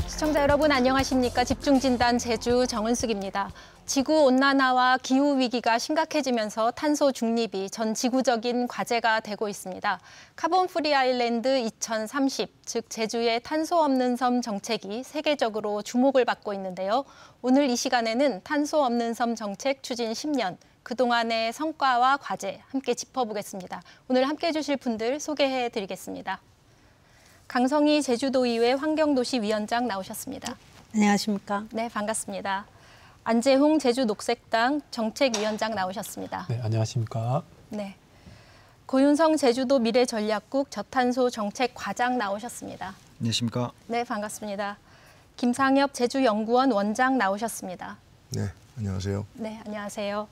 시청자 여러분 안녕하십니까? 집중진단 제주 정은숙입니다. 지구온난화와 기후위기가 심각해지면서 탄소 중립이 전 지구적인 과제가 되고 있습니다. 카본 프리 아일랜드 2030, 즉 제주의 탄소 없는 섬 정책이 세계적으로 주목을 받고 있는데요. 오늘 이 시간에는 탄소 없는 섬 정책 추진 10년, 그동안의 성과와 과제 함께 짚어보겠습니다. 오늘 함께해 주실 분들 소개해드리겠습니다. 강성희 제주도의회 환경도시위원장 나오셨습니다. 안녕하십니까? 네, 반갑습니다. 안재홍 제주녹색당 정책위원장 나오셨습니다. 네, 안녕하십니까? 네, 고윤성 제주도 미래전략국 저탄소 정책과장 나오셨습니다. 안녕하십니까? 네, 반갑습니다. 김상엽 제주연구원 원장 나오셨습니다. 네, 안녕하세요. 네, 안녕하세요.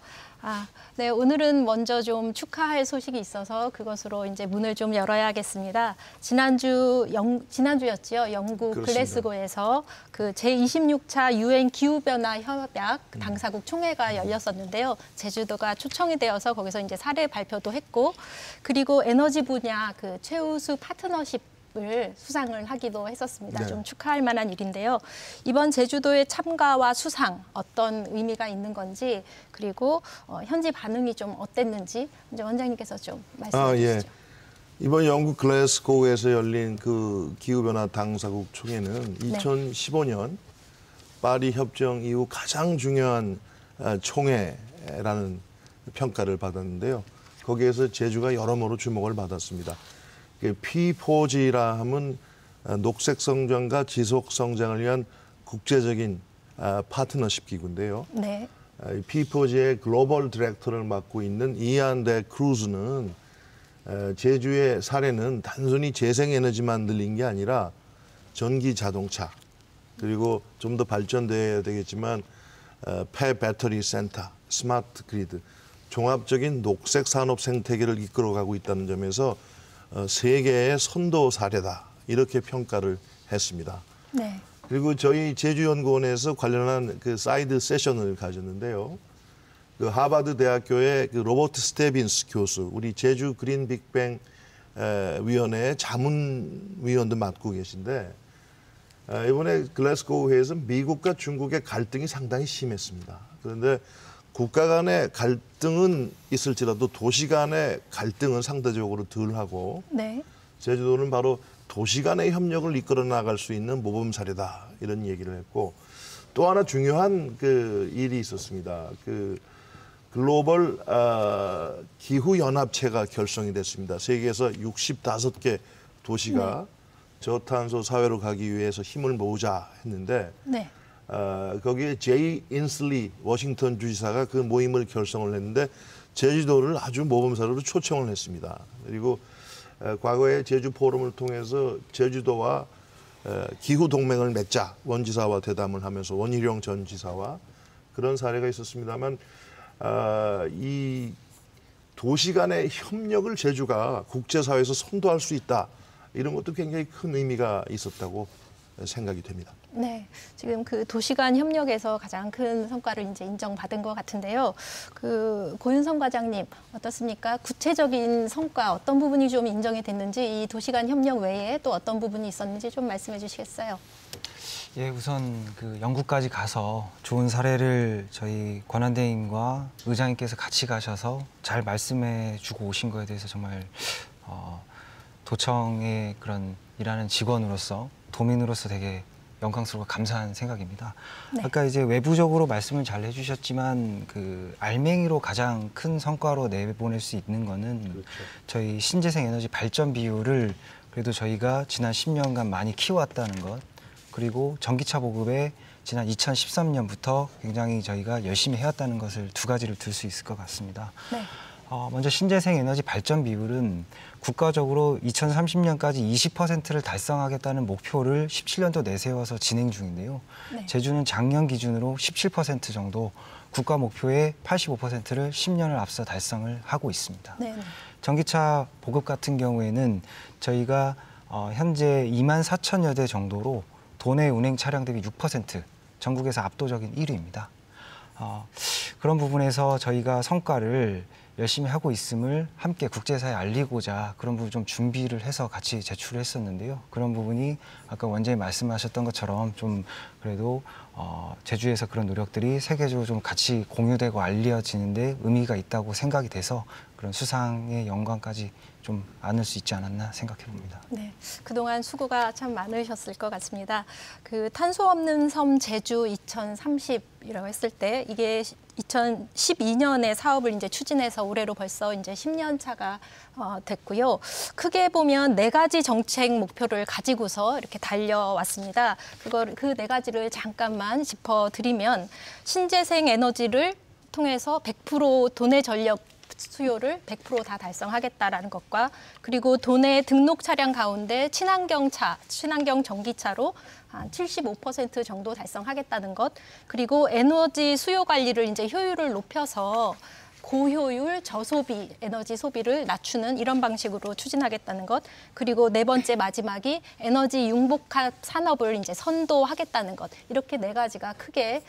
네, 오늘은 먼저 좀 축하할 소식이 있어서 그것으로 이제 문을 좀 열어야겠습니다. 지난주였지요. 영국 그렇습니다. 글래스고에서 그 제26차 유엔 기후변화 협약 당사국 총회가 열렸었는데요. 제주도가 초청이 되어서 거기서 이제 사례 발표도 했고, 그리고 에너지 분야 그 최우수 파트너십 을 수상을 하기도 했었습니다. 네. 좀 축하할 만한 일인데요. 이번 제주도의 참가와 수상 어떤 의미가 있는 건지, 그리고 현지 반응이 좀 어땠는지 이제 원장님께서 좀 말씀해 주시죠. 예. 이번 영국 글래스고에서 열린 그 기후변화 당사국 총회는 2015년 파리 협정 이후 가장 중요한 총회라는 평가를 받았는데요. 거기에서 제주가 여러모로 주목을 받았습니다. P4G라 하면 녹색 성장과 지속 성장을 위한 국제적인 파트너십 기구인데요. 네. P4G의 글로벌 디렉터를 맡고 있는 이안 데 크루즈는 제주의 사례는 단순히 재생에너지만 늘린 게 아니라 전기 자동차, 그리고 좀 더 발전돼야 되겠지만 폐배터리 센터, 스마트 그리드, 종합적인 녹색 산업 생태계를 이끌어가고 있다는 점에서 세계의 선도 사례다, 이렇게 평가를 했습니다. 네. 그리고 저희 제주연구원에서 관련한 그 사이드 세션을 가졌는데요. 그 하버드 대학교의 그 로버트 스테빈스 교수, 우리 제주 그린 빅뱅 위원회 자문위원도 맡고 계신데, 이번에 글래스고우 회에서 미국과 중국의 갈등이 상당히 심했습니다. 그런데 국가 간의 갈등은 있을지라도 도시 간의 갈등은 상대적으로 덜하고, 네. 제주도는 바로 도시 간의 협력을 이끌어 나갈 수 있는 모범 사례다, 이런 얘기를 했고, 또 하나 중요한 그 일이 있었습니다. 그 글로벌 기후 연합체가 결성이 됐습니다. 세계에서 65개 도시가 저탄소 사회로 가기 위해서 힘을 모으자 했는데, 네. 거기에 제이 인슬리 워싱턴 주지사가 그 모임을 결성을 했는데 제주도를 아주 모범사례로 초청을 했습니다. 그리고 과거에 제주 포럼을 통해서 제주도와 기후 동맹을 맺자 원지사와 대담을 하면서, 원희룡 전 지사와 그런 사례가 있었습니다만, 이 도시 간의 협력을 제주가 국제사회에서 선도할 수 있다, 이런 것도 굉장히 큰 의미가 있었다고 생각이 됩니다. 네, 지금 그 도시 간 협력에서 가장 큰 성과를 이제 인정받은 것 같은데요. 그 고윤성 과장님 어떻습니까? 구체적인 성과 어떤 부분이 좀 인정이 됐는지, 이 도시 간 협력 외에 또 어떤 부분이 있었는지 좀 말씀해 주시겠어요? 예, 우선 그 영국까지 가서 좋은 사례를 저희 권한대행과 의장님께서 같이 가셔서 잘 말씀해 주고 오신 거에 대해서 정말 도청의 그런 일하는 직원으로서, 도민으로서 되게 영광스럽고 감사한 생각입니다. 네. 아까 이제 외부적으로 말씀을 잘 해주셨지만, 그 알맹이로 가장 큰 성과로 내보낼 수 있는 거는, 그렇죠. 저희 신재생 에너지 발전 비율을 그래도 저희가 지난 10년간 많이 키워왔다는 것, 그리고 전기차 보급에 지난 2013년부터 굉장히 저희가 열심히 해왔다는 것을 두 가지를 들 수 있을 것 같습니다. 네. 먼저 신재생 에너지 발전 비율은 국가적으로 2030년까지 20%를 달성하겠다는 목표를 17년도 내세워서 진행 중인데요. 네. 제주는 작년 기준으로 17% 정도 국가 목표의 85%를 10년을 앞서 달성을 하고 있습니다. 네. 전기차 보급 같은 경우에는 저희가 현재 24,000여 대 정도로 도내 운행 차량 대비 6% 전국에서 압도적인 1위입니다. 그런 부분에서 저희가 성과를 열심히 하고 있음을 함께 국제사회에 알리고자 그런 부분 좀 준비를 해서 같이 제출을 했었는데요. 그런 부분이 아까 원장님 말씀하셨던 것처럼 좀 그래도 제주에서 그런 노력들이 세계적으로 좀 같이 공유되고 알려지는데 의미가 있다고 생각이 돼서 그런 수상의 영광까지 좀 안을 수 있지 않았나 생각해 봅니다. 네, 그동안 수고가 참 많으셨을 것 같습니다. 그 탄소 없는 섬 제주 2030이라고 했을 때 이게 2012년에 사업을 이제 추진해서 올해로 벌써 이제 10년 차가 됐고요. 크게 보면 4가지 정책 목표를 가지고서 이렇게 달려왔습니다. 그 4가지를 잠깐만 짚어드리면 신재생 에너지를 통해서 100% 도내 전력 수요를 100% 다 달성하겠다라는 것과 그리고 도내 등록 차량 가운데 친환경 전기차로 한 75% 정도 달성하겠다는 것, 그리고 에너지 수요 관리를 이제 효율을 높여서 고효율, 저소비 에너지 소비를 낮추는 이런 방식으로 추진하겠다는 것, 그리고 4번째 마지막이 에너지 융복합 산업을 이제 선도하겠다는 것, 이렇게 4가지가 크게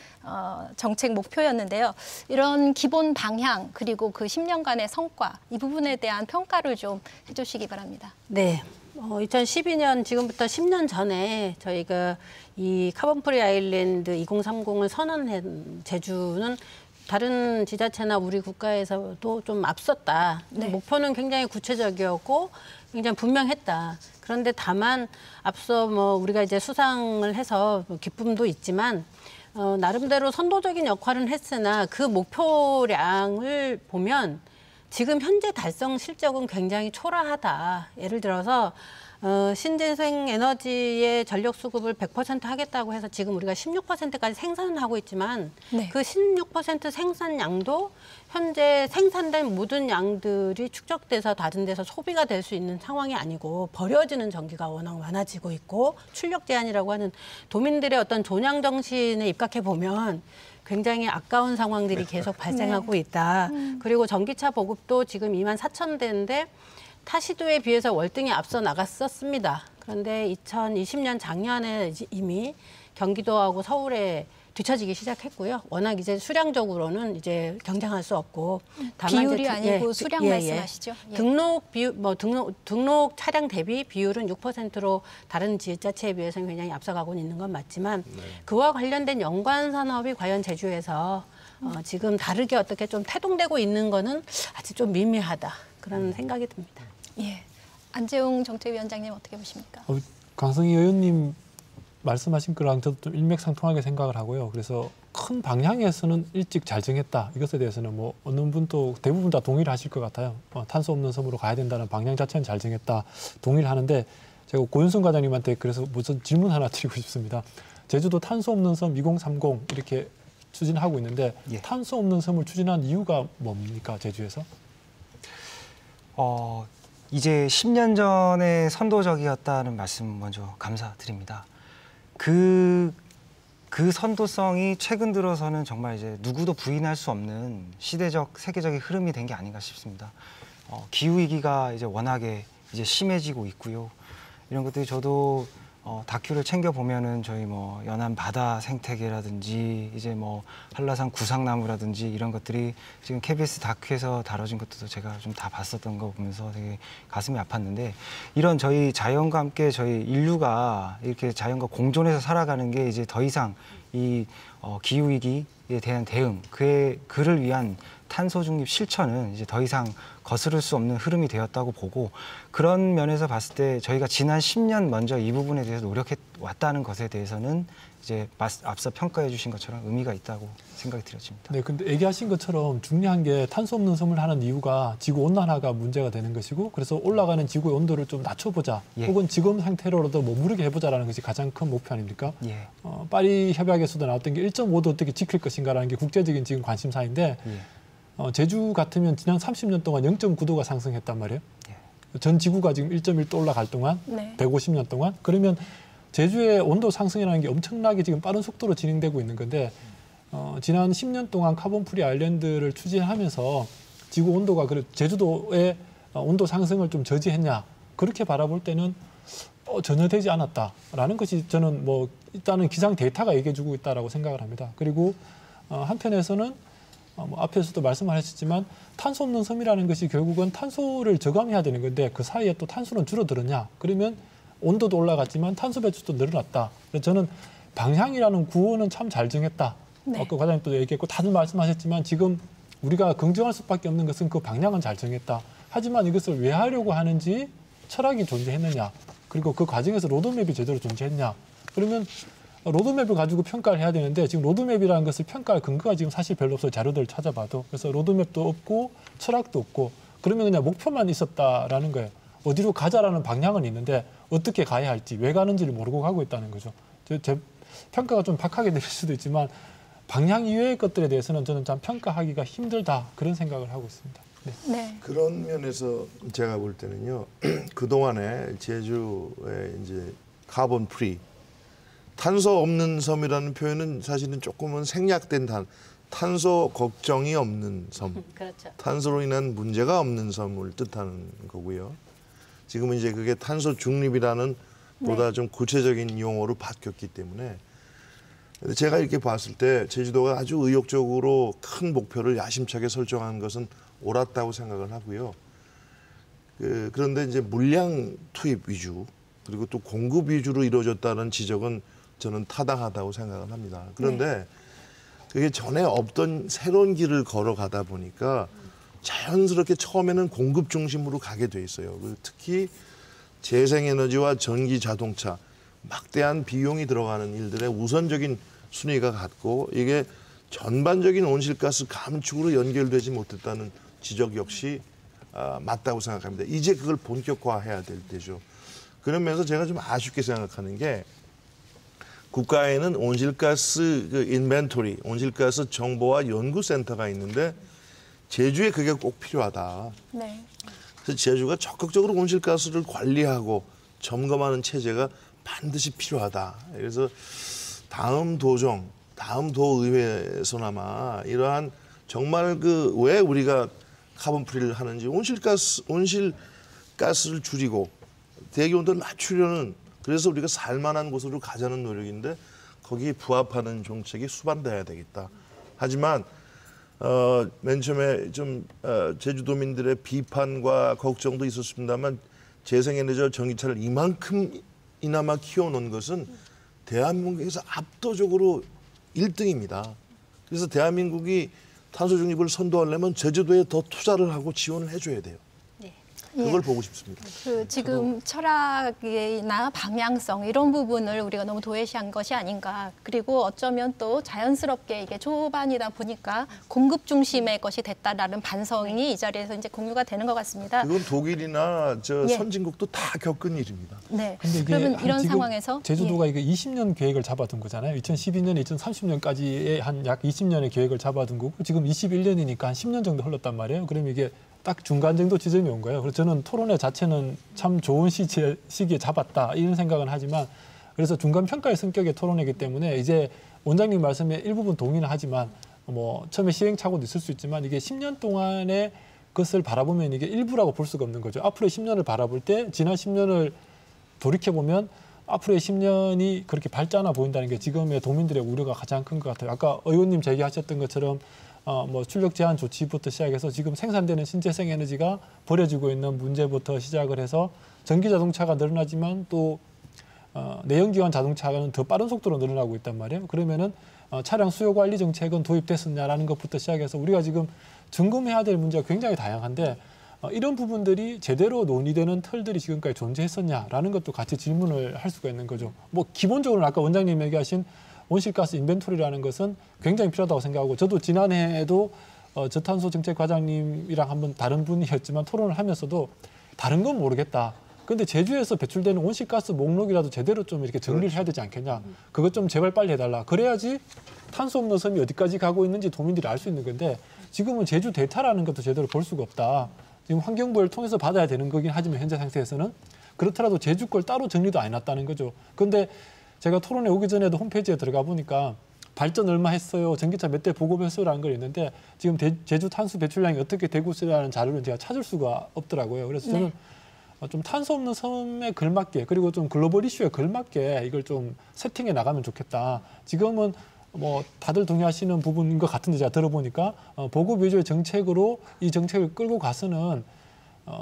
정책 목표였는데요. 이런 기본 방향 그리고 그 10년간의 성과 이 부분에 대한 평가를 좀 해주시기 바랍니다. 네. 2012년 지금부터 10년 전에 저희가 이 카본 프리 아일랜드 2030을 선언한 제주는 다른 지자체나 우리 국가에서도 좀 앞섰다. 네. 목표는 굉장히 구체적이었고 굉장히 분명했다. 그런데 다만 앞서 우리가 이제 수상을 해서 기쁨도 있지만 나름대로 선도적인 역할은 했으나 그 목표량을 보면 지금 현재 달성 실적은 굉장히 초라하다. 예를 들어서 신재생 에너지의 전력 수급을 100% 하겠다고 해서 지금 우리가 16%까지 생산을 하고 있지만 네. 그 16% 생산량도 현재 생산된 모든 양들이 축적돼서 다른 데서 소비가 될 수 있는 상황이 아니고 버려지는 전기가 워낙 많아지고 있고 출력 제한이라고 하는 도민들의 어떤 존양 정신에 입각해 보면 굉장히 아까운 상황들이 계속 발생하고 있다. 그리고 전기차 보급도 지금 24,000대인데 타 시도에 비해서 월등히 앞서 나갔었습니다. 그런데 2020년 작년에 이미 경기도하고 서울에 뒤처지기 시작했고요. 워낙 이제 수량적으로는 이제 경쟁할 수 없고 다만 비율이 이제 아니고 수량 말씀하시죠? 예. 등록 비율 등록 차량 대비 비율은 6%로 다른 지자체에 비해서는 굉장히 앞서가고 있는 건 맞지만 그와 관련된 연관 산업이 과연 제주에서 지금 다르게 어떻게 좀 태동되고 있는 거는 아직 좀 미미하다 그런 생각이 듭니다. 예. 안재웅 정책위원장님 어떻게 보십니까? 강성희 의원님 말씀하신 거랑 저도 좀 일맥상통하게 생각을 하고요. 그래서 큰 방향에서는 일찍 잘 정했다. 이것에 대해서는 뭐 어느 분도 대부분 다 동의를 하실 것 같아요. 탄소 없는 섬으로 가야 된다는 방향 자체는 잘 정했다. 동의를 하는데 제가 고윤순 과장님한테 그래서 무슨 질문 하나 드리고 싶습니다. 제주도 탄소 없는 섬 2030 이렇게 추진하고 있는데 예. 탄소 없는 섬을 추진한 이유가 뭡니까, 제주에서? 이제 10년 전에 선도적이었다는 말씀 먼저 감사드립니다. 그 선도성이 최근 들어서는 정말 이제 누구도 부인할 수 없는 시대적, 세계적인 흐름이 된 게 아닌가 싶습니다. 기후 위기가 이제 워낙에 이제 심해지고 있고요. 이런 것들이 저도 다큐를 챙겨 보면은 저희 뭐 연안 바다 생태계라든지 이제 뭐 한라산 구상나무라든지 이런 것들이 지금 KBS 다큐에서 다뤄진 것들도 제가 좀 다 봤었던 거 보면서 되게 가슴이 아팠는데 이런 저희 자연과 함께 저희 인류가 이렇게 자연과 공존해서 살아가는 게 이제 더 이상 이 기후 위기에 대한 대응, 그를 위한 탄소 중립 실천은 이제 더 이상 거스를 수 없는 흐름이 되었다고 보고 그런 면에서 봤을 때 저희가 지난 10년 먼저 이 부분에 대해서 노력해 왔다는 것에 대해서는 이제 앞서 평가해 주신 것처럼 의미가 있다고 생각이 들어집니다. 네, 근데 얘기하신 것처럼 중요한 게 탄소 없는 섬을 하는 이유가 지구 온난화가 문제가 되는 것이고 그래서 올라가는 지구의 온도를 좀 낮춰보자. 예. 혹은 지금 상태로라도 머무르게 해보자라는 것이 가장 큰 목표 아닙니까? 예. 파리 협약에서도 나왔던 게 1.5도 어떻게 지킬 것인가라는 게 국제적인 지금 관심사인데 예. 제주 같으면 지난 30년 동안 0.9도가 상승했단 말이에요. 예. 전 지구가 지금 1.1도 올라갈 동안 네. 150년 동안 그러면 제주의 온도 상승이라는 게 엄청나게 지금 빠른 속도로 진행되고 있는 건데 지난 10년 동안 카본 프리 아일랜드를 추진하면서 지구 온도가 제주도의 온도 상승을 좀 저지했냐 그렇게 바라볼 때는 전혀 되지 않았다라는 것이 저는 뭐 일단은 기상 데이터가 얘기해주고 있다라고 생각을 합니다. 그리고 한편에서는 뭐 앞에서도 말씀하셨지만 탄소 없는 섬이라는 것이 결국은 탄소를 저감해야 되는 건데 그 사이에 또 탄소는 줄어들었냐? 그러면 온도도 올라갔지만 탄소 배출도 늘어났다. 그래서 저는 방향이라는 구호는 참 잘 정했다. 네. 아까 과장님도 얘기했고 다들 말씀하셨지만 지금 우리가 긍정할 수밖에 없는 것은 그 방향은 잘 정했다. 하지만 이것을 왜 하려고 하는지 철학이 존재했느냐. 그리고 그 과정에서 로드맵이 제대로 존재했냐. 그러면 로드맵을 가지고 평가를 해야 되는데 지금 로드맵이라는 것을 평가할 근거가 지금 사실 별로 없어요. 자료들을 찾아봐도. 그래서 로드맵도 없고 철학도 없고 그러면 그냥 목표만 있었다라는 거예요. 어디로 가자라는 방향은 있는데 어떻게 가야 할지 왜 가는지를 모르고 가고 있다는 거죠. 제 평가가 좀 박하게 들릴 수도 있지만 방향 이외의 것들에 대해서는 저는 참 평가하기가 힘들다 그런 생각을 하고 있습니다. 네. 네. 그런 면에서 제가 볼 때는요. 그동안에 제주의 이제 카본 프리 탄소 없는 섬이라는 표현은 사실은 조금은 생략된 탄소 걱정이 없는 섬, 그렇죠. 탄소로 인한 문제가 없는 섬을 뜻하는 거고요. 지금은 이제 그게 탄소 중립이라는 보다 좀 구체적인 용어로 바뀌었기 때문에 제가 이렇게 봤을 때 제주도가 아주 의욕적으로 큰 목표를 야심차게 설정한 것은 옳았다고 생각을 하고요. 그런데 이제 물량 투입 위주 그리고 또 공급 위주로 이루어졌다는 지적은 저는 타당하다고 생각을 합니다. 그런데 그게 전에 없던 새로운 길을 걸어가다 보니까 자연스럽게 처음에는 공급 중심으로 가게 돼 있어요. 특히 재생에너지와 전기 자동차 막대한 비용이 들어가는 일들의 우선적인 순위가 같고 이게 전반적인 온실가스 감축으로 연결되지 못했다는 지적 역시 맞다고 생각합니다. 이제 그걸 본격화해야 될 때죠. 그러면서 제가 좀 아쉽게 생각하는 게 국가에는 온실가스 인벤토리, 온실가스 정보와 연구센터가 있는데 제주에 그게 꼭 필요하다. 네. 그래서 제주가 적극적으로 온실가스를 관리하고 점검하는 체제가 반드시 필요하다. 그래서 다음 도정, 다음 도의회에서나마 이러한 정말 왜 우리가 카본 프리를 하는지 온실가스를 줄이고 대기 온도를 맞추려는 그래서 우리가 살만한 곳으로 가자는 노력인데 거기에 부합하는 정책이 수반돼야 되겠다. 하지만 맨 처음에 좀 제주도민들의 비판과 걱정도 있었습니다만 재생에너지와 전기차를 이만큼이나마 키워놓은 것은 대한민국에서 압도적으로 1등입니다. 그래서 대한민국이 탄소 중립을 선도하려면 제주도에 더 투자를 하고 지원을 해줘야 돼요. 그걸 보고 싶습니다. 지금 철학이나 방향성 이런 부분을 우리가 너무 도외시한 것이 아닌가. 그리고 어쩌면 또 자연스럽게 이게 초반이다 보니까 공급 중심의 것이 됐다라는 반성이 이 자리에서 이제 공유가 되는 것 같습니다. 그건 독일이나 선진국도 다 겪은 일입니다. 네. 근데 이게 그러면 이런 지금 상황에서 제주도가 이게 20년 계획을 잡아둔 거잖아요. 2012년, 2030년까지의 한 약 20년의 계획을 잡아둔 거고 지금 21년이니까 한 10년 정도 흘렀단 말이에요. 그러면 이게 딱 중간 정도 지점이 온 거예요. 그래서 저는 토론회 자체는 참 좋은 시기에 잡았다 이런 생각은 하지만 그래서 중간 평가의 성격의 토론회이기 때문에 이제 원장님 말씀에 일부분 동의는 하지만 뭐 처음에 시행착오도 있을 수 있지만 이게 10년 동안의 것을 바라보면 이게 일부라고 볼 수가 없는 거죠. 앞으로의 10년을 바라볼 때 지난 10년을 돌이켜보면 앞으로의 10년이 그렇게 밝지 않아 보인다는 게 지금의 도민들의 우려가 가장 큰 것 같아요. 아까 의원님 제기하셨던 것처럼 뭐 출력 제한 조치부터 시작해서 지금 생산되는 신재생 에너지가 버려지고 있는 문제부터 시작을 해서 전기 자동차가 늘어나지만 또 내연기관 자동차는 더 빠른 속도로 늘어나고 있단 말이에요. 그러면은 차량 수요 관리 정책은 도입됐었냐라는 것부터 시작해서 우리가 지금 점검해야 될 문제가 굉장히 다양한데 이런 부분들이 제대로 논의되는 틀들이 지금까지 존재했었냐라는 것도 같이 질문을 할 수가 있는 거죠. 뭐 기본적으로는 아까 원장님 얘기하신 온실가스 인벤토리라는 것은 굉장히 필요하다고 생각하고 저도 지난해에도 저탄소 정책 과장님이랑 한번 다른 분이었지만 토론을 하면서도 다른 건 모르겠다. 근데 제주에서 배출되는 온실가스 목록이라도 제대로 좀 이렇게 정리를 해야 되지 않겠냐. 그것 좀 제발 빨리 해달라. 그래야지 탄소 없는 섬이 어디까지 가고 있는지 도민들이 알 수 있는 건데 지금은 제주 데이터라는 것도 제대로 볼 수가 없다. 지금 환경부를 통해서 받아야 되는 거긴 하지만 현재 상태에서는 그렇더라도 제주 걸 따로 정리도 안 해놨다는 거죠. 근데 제가 토론에 오기 전에도 홈페이지에 들어가 보니까 발전 얼마 했어요, 전기차 몇 대 보급했어요라는 걸 있는데 지금 제주 탄소 배출량이 어떻게 되고 있어라는 자료를 제가 찾을 수가 없더라고요. 그래서 저는 좀 탄소 없는 섬에 걸맞게 그리고 좀 글로벌 이슈에 걸맞게 이걸 좀 세팅해 나가면 좋겠다. 지금은 뭐 다들 동의하시는 부분인 것 같은데 제가 들어보니까 보급 위주의 정책으로 이 정책을 끌고 가서는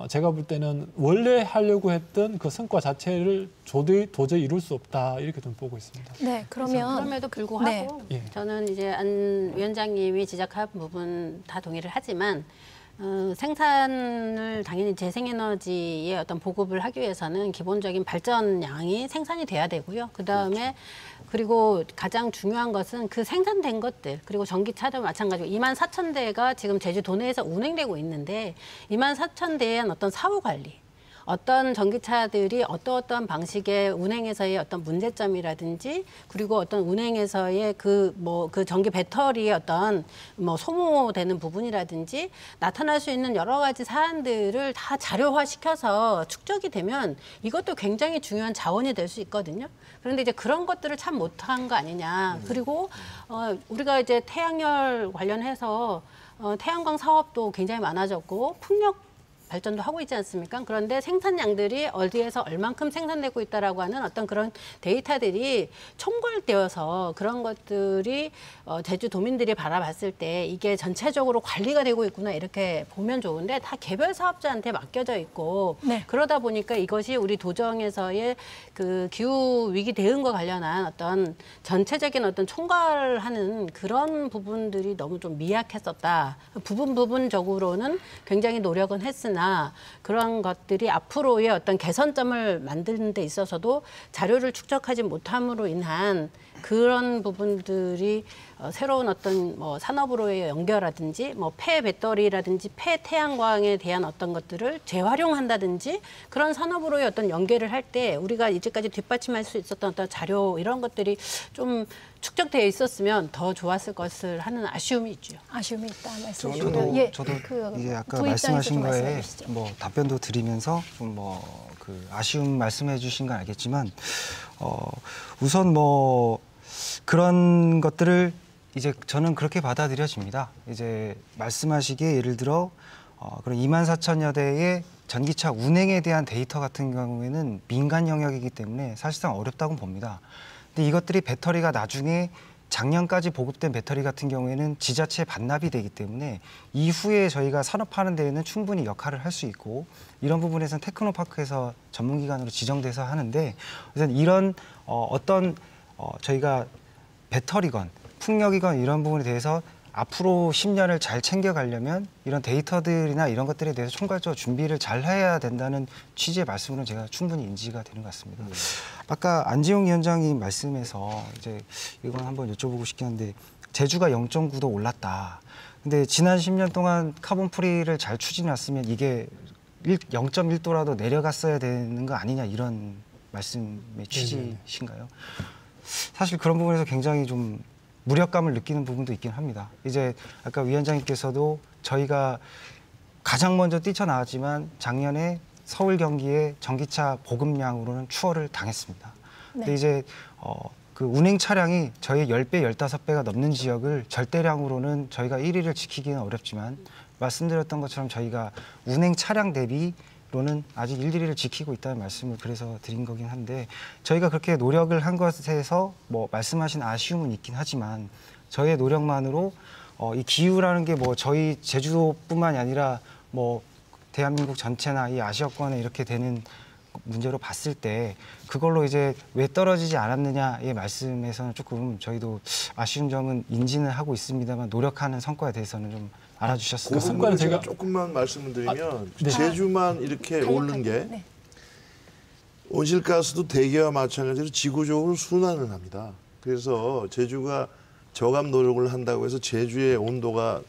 제가 볼 때는 원래 하려고 했던 그 성과 자체를 도저히 이룰 수 없다 이렇게 좀 보고 있습니다. 네, 그러면 그럼에도 불구하고 예. 저는 이제 안 위원장님이 지적한 부분 다 동의를 하지만 생산을 당연히 재생에너지의 어떤 보급을 하기 위해서는 기본적인 발전량이 생산이 돼야 되고요. 그다음에 그리고 가장 중요한 것은 그 생산된 것들 그리고 전기차도 마찬가지고 24,000대가 지금 제주도 내에서 운행되고 있는데 24,000대에 한 어떤 사후 관리 어떤 전기차들이 어떠한 방식의 운행에서의 어떤 문제점이라든지 그리고 어떤 운행에서의 그 전기 배터리의 어떤 소모되는 부분이라든지 나타날 수 있는 여러 가지 사안들을 다 자료화시켜서 축적이 되면 이것도 굉장히 중요한 자원이 될 수 있거든요. 그런데 이제 그런 것들을 참 못한 거 아니냐. 그리고 우리가 이제 태양열 관련해서 태양광 사업도 굉장히 많아졌고 풍력 발전도 하고 있지 않습니까? 그런데 생산량들이 어디에서 얼만큼 생산되고 있다라고 하는 어떤 그런 데이터들이 총괄되어서 그런 것들이 제주도민들이 바라봤을 때 이게 전체적으로 관리가 되고 있구나 이렇게 보면 좋은데 다 개별 사업자한테 맡겨져 있고 그러다 보니까 이것이 우리 도정에서의 그 기후 위기 대응과 관련한 어떤 전체적인 어떤 총괄하는 그런 부분들이 너무 좀 미약했었다. 부분적으로는 굉장히 노력은 했으나 그런 것들이 앞으로의 어떤 개선점을 만드는 데 있어서도 자료를 축적하지 못함으로 인한 그런 부분들이 새로운 어떤 산업으로의 연결이라든지 폐 배터리라든지 폐 태양광에 대한 어떤 것들을 재활용한다든지 그런 산업으로의 어떤 연계를 할 때 우리가 이제까지 뒷받침할 수 있었던 어떤 자료 이런 것들이 좀 축적되어 있었으면 더 좋았을 것을 하는 아쉬움이 있죠. 아쉬움이 있다 말씀이시고요. 저도 이제 아까 말씀하신 거에 답변도 드리면서 그 아쉬움 말씀해 주신 건 알겠지만 우선 그런 것들을 이제 저는 그렇게 받아들여집니다. 이제 말씀하시기에 예를 들어 그런 24,000여 대의 전기차 운행에 대한 데이터 같은 경우에는 민간 영역이기 때문에 사실상 어렵다고 봅니다. 근데 이것들이 배터리가 나중에 작년까지 보급된 배터리 같은 경우에는 지자체에 반납이 되기 때문에 이후에 저희가 산업화하는 데에는 충분히 역할을 할 수 있고 이런 부분에서는 테크노파크에서 전문기관으로 지정돼서 하는데 그래서 이런 저희가 배터리건 풍력이건 이런 부분에 대해서 앞으로 10년을 잘 챙겨가려면 이런 데이터들이나 이런 것들에 대해서 총괄적으로 준비를 잘 해야 된다는 취지의 말씀으로는 제가 충분히 인지가 되는 것 같습니다. 아까 안지용 위원장님 말씀에서 이제 이건 한번 여쭤보고 싶긴 한데 제주가 0.9도 올랐다. 근데 지난 10년 동안 카본 프리를 잘 추진해왔으면 이게 0.1도라도 내려갔어야 되는 거 아니냐 이런 말씀의 취지신가요? 사실 그런 부분에서 굉장히 좀 무력감을 느끼는 부분도 있긴 합니다. 이제 아까 위원장님께서도 저희가 가장 먼저 뛰쳐나왔지만 작년에 서울 경기의 전기차 보급량으로는 추월을 당했습니다. 근데 이제 그 운행 차량이 저희 10배, 15배가 넘는 지역을 절대량으로는 저희가 1위를 지키기는 어렵지만 말씀드렸던 것처럼 저희가 운행 차량 대비로는 아직 1, 2위를 지키고 있다는 말씀을 그래서 드린 거긴 한데 저희가 그렇게 노력을 한 것에서 말씀하신 아쉬움은 있긴 하지만 저희의 노력만으로 이 기후라는 게 저희 제주도뿐만이 아니라 대한민국 전체나 이 아시아권에 이렇게 되는 문제로 봤을 때 그걸로 이제 왜 떨어지지 않았느냐의 말씀에서는 조금 저희도 아쉬운 점은 인지는 하고 있습니다만 노력하는 성과에 대해서는 좀 알아주셨으면 그 부분을 제가 조금만 말씀을 드리면 제주만 이렇게 오른 게 온실가스도 대기와 마찬가지로 지구적으로 순환을 합니다. 그래서 제주가 저감 노력을 한다고 해서 제주의 온도가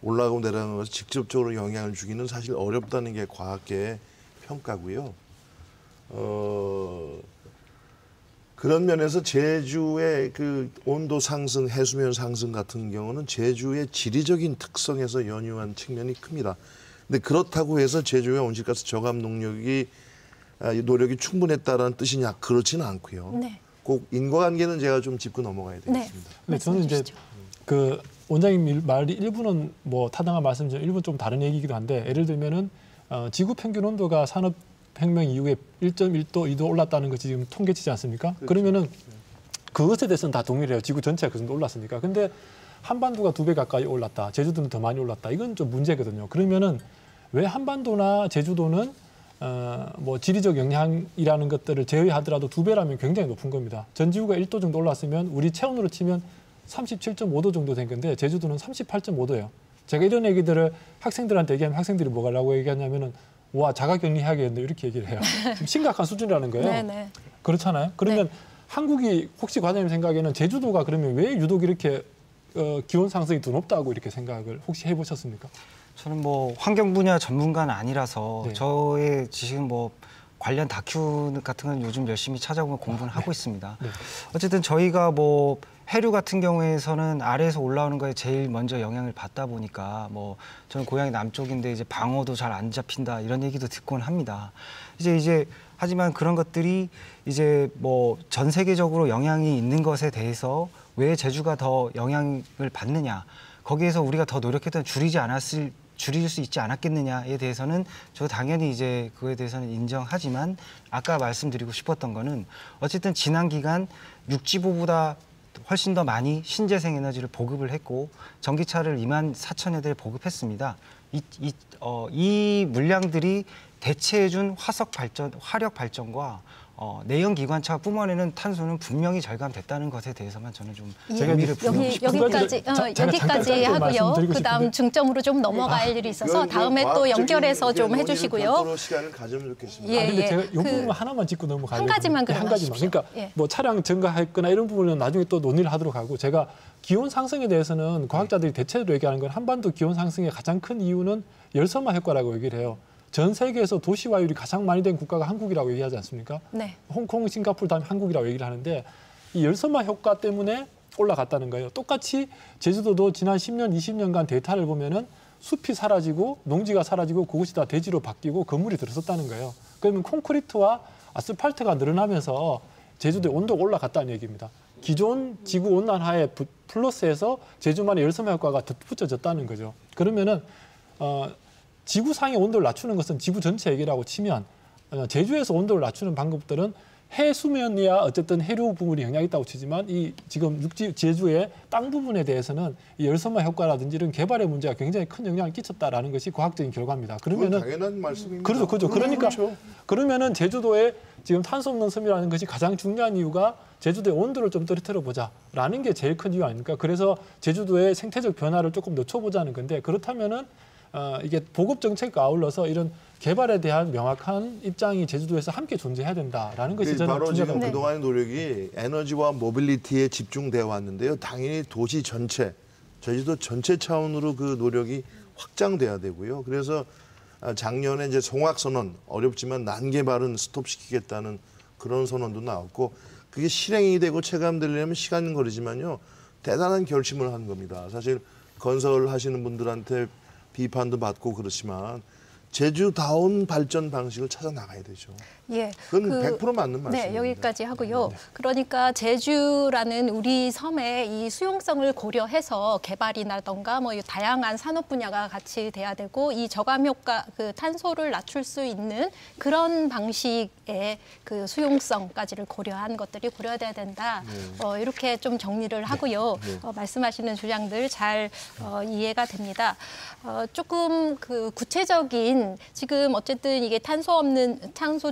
올라가고 내려가는 것에 직접적으로 영향을 주기는 사실 어렵다는 게 과학계의 평가고요. 그런 면에서 제주의 그 온도 상승, 해수면 상승 같은 경우는 제주의 지리적인 특성에서 연유한 측면이 큽니다. 근데 그렇다고 해서 제주의 온실가스 저감 노력이 충분했다라는 뜻이냐? 그렇지는 않고요. 꼭 인과관계는 제가 좀 짚고 넘어가야 되겠습니다. 네. 근데 저는 이제 주시죠. 그 원장님 말이 일부는 뭐 타당한 말씀이지만 일부는 좀 다른 얘기이기도 한데 예를 들면은 지구 평균 온도가 산업혁명 이후에 1.1도, 2도 올랐다는 것이 지금 통계치지 않습니까? 그렇죠. 그러면은 그것에 대해서는 다 동의를 해요. 지구 전체가 그 정도 올랐으니까. 근데 한반도가 2배 가까이 올랐다. 제주도는 더 많이 올랐다. 이건 좀 문제거든요. 그러면은 왜 한반도나 제주도는 뭐 지리적 영향이라는 것들을 제외하더라도 2배라면 굉장히 높은 겁니다. 전 지구가 1도 정도 올랐으면 우리 체온으로 치면 37.5도 정도 된 건데 제주도는 38.5도예요. 제가 이런 얘기들을 학생들한테 얘기하면 학생들이 뭐라고 얘기하냐면은 와 자가격리해야겠는데 이렇게 얘기를 해요. 지금 심각한 수준이라는 거예요. 네네. 그렇잖아요. 그러면 한국이 혹시 과장님 생각에는 제주도가 그러면 왜 유독 이렇게 기온 상승이 더 높다고 이렇게 생각을 혹시 해보셨습니까? 저는 뭐 환경 분야 전문가는 아니라서 네. 저의 지금 뭐 관련 다큐 같은 건 요즘 열심히 찾아보면 공부는 하고 있습니다. 네. 어쨌든 저희가 뭐 해류 같은 경우에서는 아래에서 올라오는 거에 제일 먼저 영향을 받다 보니까 뭐 저는 고향이 남쪽인데 이제 방어도 잘 안 잡힌다 이런 얘기도 듣곤 합니다. 이제 하지만 그런 것들이 이제 뭐 전 세계적으로 영향이 있는 것에 대해서 왜 제주가 더 영향을 받느냐 거기에서 우리가 더 노력했던 줄일 수 있지 않았겠느냐에 대해서는 저 당연히 이제 그거에 대해서는 인정하지만 아까 말씀드리고 싶었던 거는 어쨌든 지난 기간 육지보보다 훨씬 더 많이 신재생 에너지를 보급을 했고 전기차를 24,000여 대를 보급했습니다. 이 물량들이 대체해준 화력 발전과 내연 기관차가 뿜어내는 탄소는 분명히 절감됐다는 것에 대해서만 저는 좀 의미를 부여하고 싶습니다. 여기까지 하고요. 그다음 중점으로 좀 넘어갈 일이 있어서 다음에 또 연결해서 좀 해주시고요. 시간을 가지면 좋겠습니다. 예, 근데 제가 이 그 부분 하나만 짚고 넘어가려고 한 가지만 하는데, 한 가지만. 하십시오. 그러니까 예. 뭐 차량 증가했거나 이런 부분은 나중에 또 논의를 하도록 하고 제가 기온 상승에 대해서는 과학자들이 대체로 얘기하는 건 한반도 기온 상승의 가장 큰 이유는 열섬화 효과라고 얘기를 해요. 전 세계에서 도시화율이 가장 많이 된 국가가 한국이라고 얘기하지 않습니까? 네. 홍콩, 싱가포르 다음에 한국이라고 얘기를 하는데 이 열섬화 효과 때문에 올라갔다는 거예요. 똑같이 제주도도 지난 10년, 20년간 데이터를 보면은 숲이 사라지고 농지가 사라지고 그곳이 다 대지로 바뀌고 건물이 들어섰다는 거예요. 그러면 콘크리트와 아스팔트가 늘어나면서 제주도의 온도가 올라갔다는 얘기입니다. 기존 지구 온난화에 플러스해서 제주만의 열섬화 효과가 덧붙여졌다는 거죠. 그러면은 지구상의 온도를 낮추는 것은 지구 전체 얘기라고 치면 제주에서 온도를 낮추는 방법들은 해수면이야 어쨌든 해류 부분이 영향이 있다고 치지만 이 지금 제주의 땅 부분에 대해서는 이 열섬화 효과라든지 이런 개발의 문제가 굉장히 큰 영향을 끼쳤다라는 것이 과학적인 결과입니다. 그러면은 당연한 말씀입니다. 그렇죠. 그러니까 그렇죠. 그러면은 제주도에 지금 탄소 없는 섬이라는 것이 가장 중요한 이유가 제주도의 온도를 좀 떨어뜨려 보자라는 게 제일 큰 이유 아닙니까? 그래서 제주도의 생태적 변화를 조금 늦춰보자는 건데 그렇다면은 이게 보급 정책과 아울러서 이런 개발에 대한 명확한 입장이 제주도에서 함께 존재해야 된다라는 것이 저는 바로 지금 네. 그동안의 노력이 에너지와 모빌리티에 집중되어 왔는데요. 당연히 도시 전체, 제주도 전체 차원으로 그 노력이 확장돼야 되고요. 그래서 작년에 이제 송악선언, 어렵지만 난개발은 스톱시키겠다는 그런 선언도 나왔고 그게 실행이 되고 체감되려면 시간은 걸리지만요. 대단한 결심을 한 겁니다. 사실 건설하시는 분들한테 비판도 받고 그렇지만 제주다운 발전 방식을 찾아 나가야 되죠. 예. 그건 100% 맞는 말씀입니다. 네, 여기까지 하고요. 그러니까 제주라는 우리 섬의 이 수용성을 고려해서 개발이라던가 뭐 다양한 산업 분야가 같이 돼야 되고 이 저감 효과, 그 탄소를 낮출 수 있는 그런 방식의 그 수용성까지를 고려한 것들이 고려돼야 된다. 이렇게 좀 정리를 하고요. 말씀하시는 주장들 잘 이해가 됩니다. 조금 그 구체적인 지금 어쨌든 이게 탄소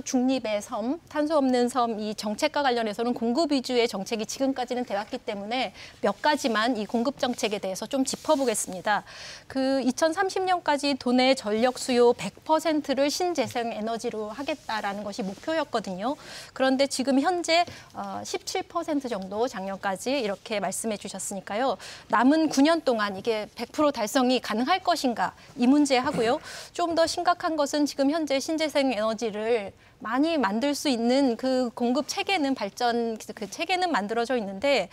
중립의 섬, 탄소 없는 섬 이 정책과 관련해서는 공급 위주의 정책이 지금까지는 돼왔기 때문에 몇 가지만 이 공급 정책에 대해서 좀 짚어보겠습니다. 그 2030년까지 도내 전력 수요 100%를 신재생 에너지로 하겠다라는 것이 목표였거든요. 그런데 지금 현재 17% 정도 작년까지 이렇게 말씀해 주셨으니까요. 남은 9년 동안 이게 100% 달성이 가능할 것인가 이 문제 하고요. 좀 더 심각한 것은 지금 현재 신재생 에너지를 많이 만들 수 있는 그 공급 체계는 그 체계는 만들어져 있는데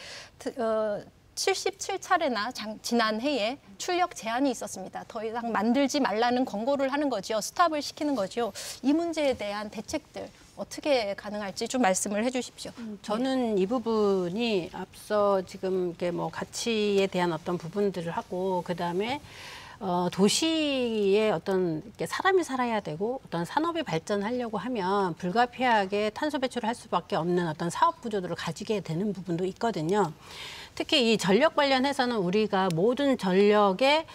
77차례나 지난 해에 출력 제한이 있었습니다. 더 이상 만들지 말라는 권고를 하는 거죠. 스탑을 시키는 거죠. 이 문제에 대한 대책들 어떻게 가능할지 좀 말씀을 해주십시오. 저는 이 부분이 앞서 지금 이게 뭐 가치에 대한 어떤 부분들을 하고 그다음에 도시에 어떤 이렇게 사람이 살아야 되고 어떤 산업이 발전하려고 하면 불가피하게 탄소 배출을 할 수밖에 없는 어떤 사업 구조들을 가지게 되는 부분도 있거든요. 특히 이 전력 관련해서는 우리가 모든 전력의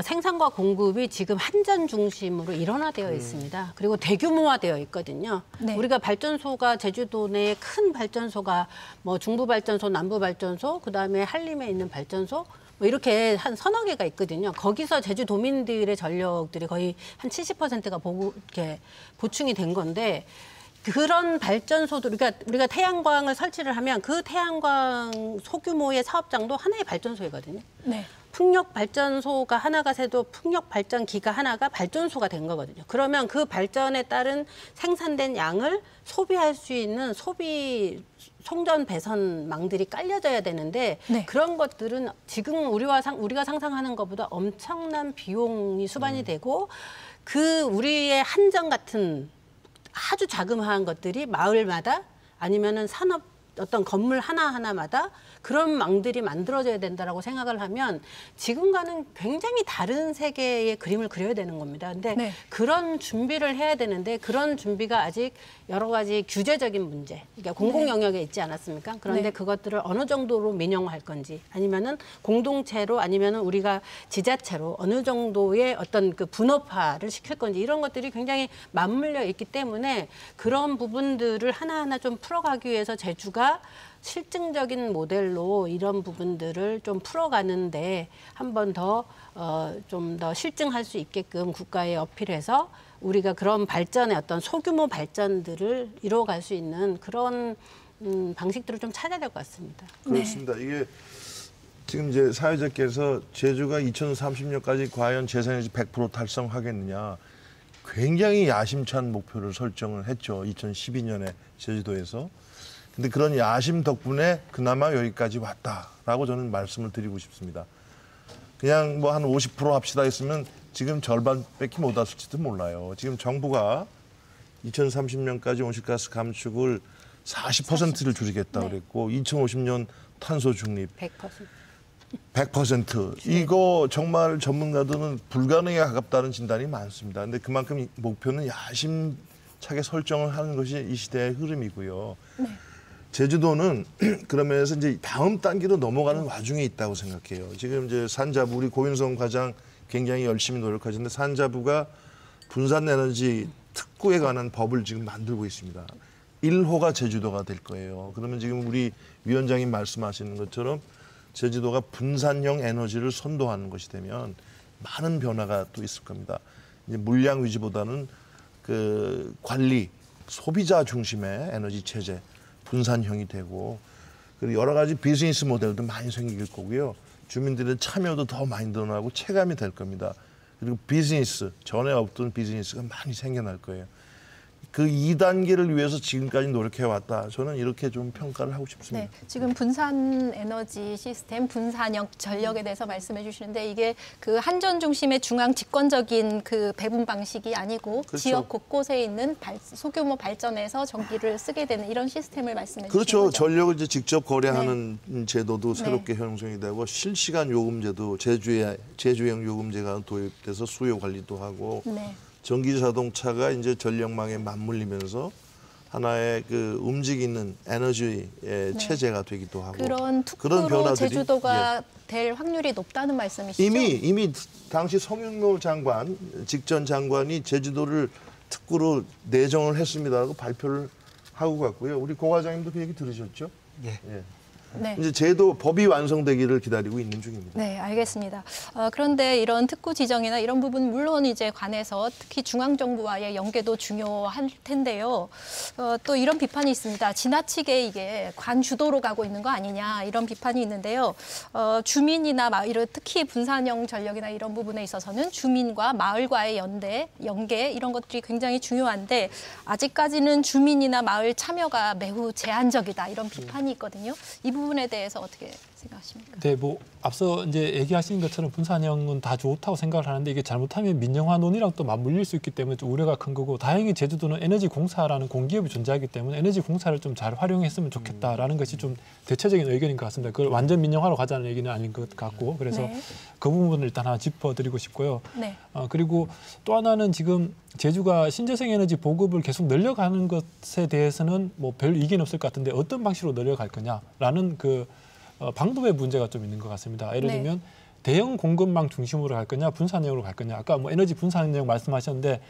생산과 공급이 지금 한전 중심으로 일원화되어 있습니다. 그리고 대규모화되어 있거든요. 네. 우리가 발전소가 제주도 내에 큰 발전소가 뭐 중부발전소, 남부발전소, 그다음에 한림에 있는 발전소 뭐 이렇게 한 서너 개가 있거든요. 거기서 제주도민들의 전력들이 거의 한 70%가 이렇게 보충이 된 건데 그런 발전소들, 그러니까 우리가 태양광을 설치를 하면 그 태양광 소규모의 사업장도 하나의 발전소이거든요. 네. 풍력 발전소가 하나가 새도 풍력 발전기가 하나가 발전소가 된 거거든요. 그러면 그 발전에 따른 생산된 양을 소비할 수 있는 소비 송전 배선망들이 깔려져야 되는데 네. 그런 것들은 지금 우리가 상상하는 것보다 엄청난 비용이 수반이 되고 그 우리의 한정 같은 아주 자그마한 것들이 마을마다 아니면은 산업 어떤 건물 하나하나마다 그런 망들이 만들어져야 된다라고 생각을 하면 지금과는 굉장히 다른 세계의 그림을 그려야 되는 겁니다. 근데 네. 그런 준비를 해야 되는데 그런 준비가 아직 여러 가지 규제적인 문제, 그러니까 공공 영역에 있지 않았습니까? 그런데 네. 그것들을 어느 정도로 민영화할 건지 아니면은 공동체로 아니면은 우리가 지자체로 어느 정도의 어떤 그 분업화를 시킬 건지 이런 것들이 굉장히 맞물려 있기 때문에 그런 부분들을 하나하나 좀 풀어가기 위해서 제주가 실증적인 모델로 이런 부분들을 좀 풀어가는데 한 번 더 좀 더 실증할 수 있게끔 국가에 어필해서 우리가 그런 발전의 어떤 소규모 발전들을 이루어갈 수 있는 그런 방식들을 좀 찾아야 될 것 같습니다. 그렇습니다. 이게 지금 이제 사회자께서 제주가 2030년까지 과연 재생에너지 100% 달성하겠느냐 굉장히 야심찬 목표를 설정을 했죠. 2012년에 제주도에서. 근데 그런 야심 덕분에 그나마 여기까지 왔다라고 저는 말씀을 드리고 싶습니다. 그냥 뭐 한 50% 합시다 했으면 지금 절반밖에 못 왔을지도 몰라요. 지금 정부가 2030년까지 온실가스 감축을 40%를 줄이겠다고 그랬고 2050년 탄소 중립 100%. 100%. 이거 정말 전문가들은 불가능에 가깝다는 진단이 많습니다. 근데 그만큼 이 목표는 야심차게 설정을 하는 것이 이 시대의 흐름이고요. 네. 제주도는 그런 면에서 이제 다음 단계로 넘어가는 와중에 있다고 생각해요. 지금 이제 산자부, 우리 고윤성 과장 굉장히 열심히 노력하셨는데 산자부가 분산 에너지 특구에 관한 법을 지금 만들고 있습니다. 1호가 제주도가 될 거예요. 그러면 지금 우리 위원장님 말씀하시는 것처럼 제주도가 분산형 에너지를 선도하는 것이 되면 많은 변화가 또 있을 겁니다. 이제 물량 위주보다는 그 관리, 소비자 중심의 에너지 체제, 분산형이 되고 그리고 여러 가지 비즈니스 모델도 많이 생길 거고요. 주민들의 참여도 더 많이 늘어나고 체감이 될 겁니다. 그리고 비즈니스, 전에 없던 비즈니스가 많이 생겨날 거예요. 그 2단계를 위해서 지금까지 노력해왔다. 저는 이렇게 좀 평가를 하고 싶습니다. 네, 지금 분산 에너지 시스템, 분산형 전력에 대해서 말씀해 주시는데 이게 그 한전 중심의 중앙 집권적인 그 배분 방식이 아니고 그렇죠. 지역 곳곳에 있는 소규모 발전에서 전기를 쓰게 되는 이런 시스템을 말씀해 주시는 그렇죠. 거죠. 전력을 이제 직접 거래하는 제도도 새롭게 형성이 되고 실시간 요금제도 제주형 요금제가 도입돼서 수요 관리도 하고 네. 전기 자동차가 이제 전력망에 맞물리면서 하나의 그 움직이는 에너지의 체제가 되기도 하고 그런 특구로 변화들이, 제주도가 될 확률이 높다는 말씀이시죠? 이미 당시 성윤모 장관 직전 장관이 제주도를 특구로 내정을 했습니다라고 발표를 하고 갔고요. 우리 고 과장님도 그 얘기 들으셨죠? 예. 예. 네. 이제 제도 법이 완성되기를 기다리고 있는 중입니다. 네, 알겠습니다. 그런데 이런 특구 지정이나 이런 부분 물론 이제 관해서 특히 중앙 정부와의 연계도 중요할 텐데요. 또 이런 비판이 있습니다. 지나치게 이게 관 주도로 가고 있는 거 아니냐 이런 비판이 있는데요. 주민이나 이런 특히 분산형 전력이나 이런 부분에 있어서는 주민과 마을과의 연계 이런 것들이 굉장히 중요한데 아직까지는 주민이나 마을 참여가 매우 제한적이다 이런 비판이 있거든요. 이 부분에 대해서 어떻게 생각하십니까? 네, 뭐 앞서 이제 얘기하신 것처럼 분산형은 다 좋다고 생각을 하는데 이게 잘못하면 민영화 논의랑 또 맞물릴 수 있기 때문에 좀 우려가 큰 거고, 다행히 제주도는 에너지공사라는 공기업이 존재하기 때문에 에너지공사를 좀 잘 활용했으면 좋겠다라는 것이 좀 대체적인 의견인 것 같습니다. 그걸 완전 민영화로 가자는 얘기는 아닌 것 같고, 그래서 네. 그 부분을 일단 하나 짚어드리고 싶고요. 네. 그리고 또 하나는 지금 제주가 신재생 에너지 보급을 계속 늘려가는 것에 대해서는 뭐 별 이견 없을 것 같은데 어떤 방식으로 늘려갈 거냐라는 그 방법의 문제가 좀 있는 것 같습니다. 예를 네. 들면 대형 공급망 중심으로 갈 거냐, 분산형으로 갈 거냐. 아까 뭐 에너지 분산형 말씀하셨는데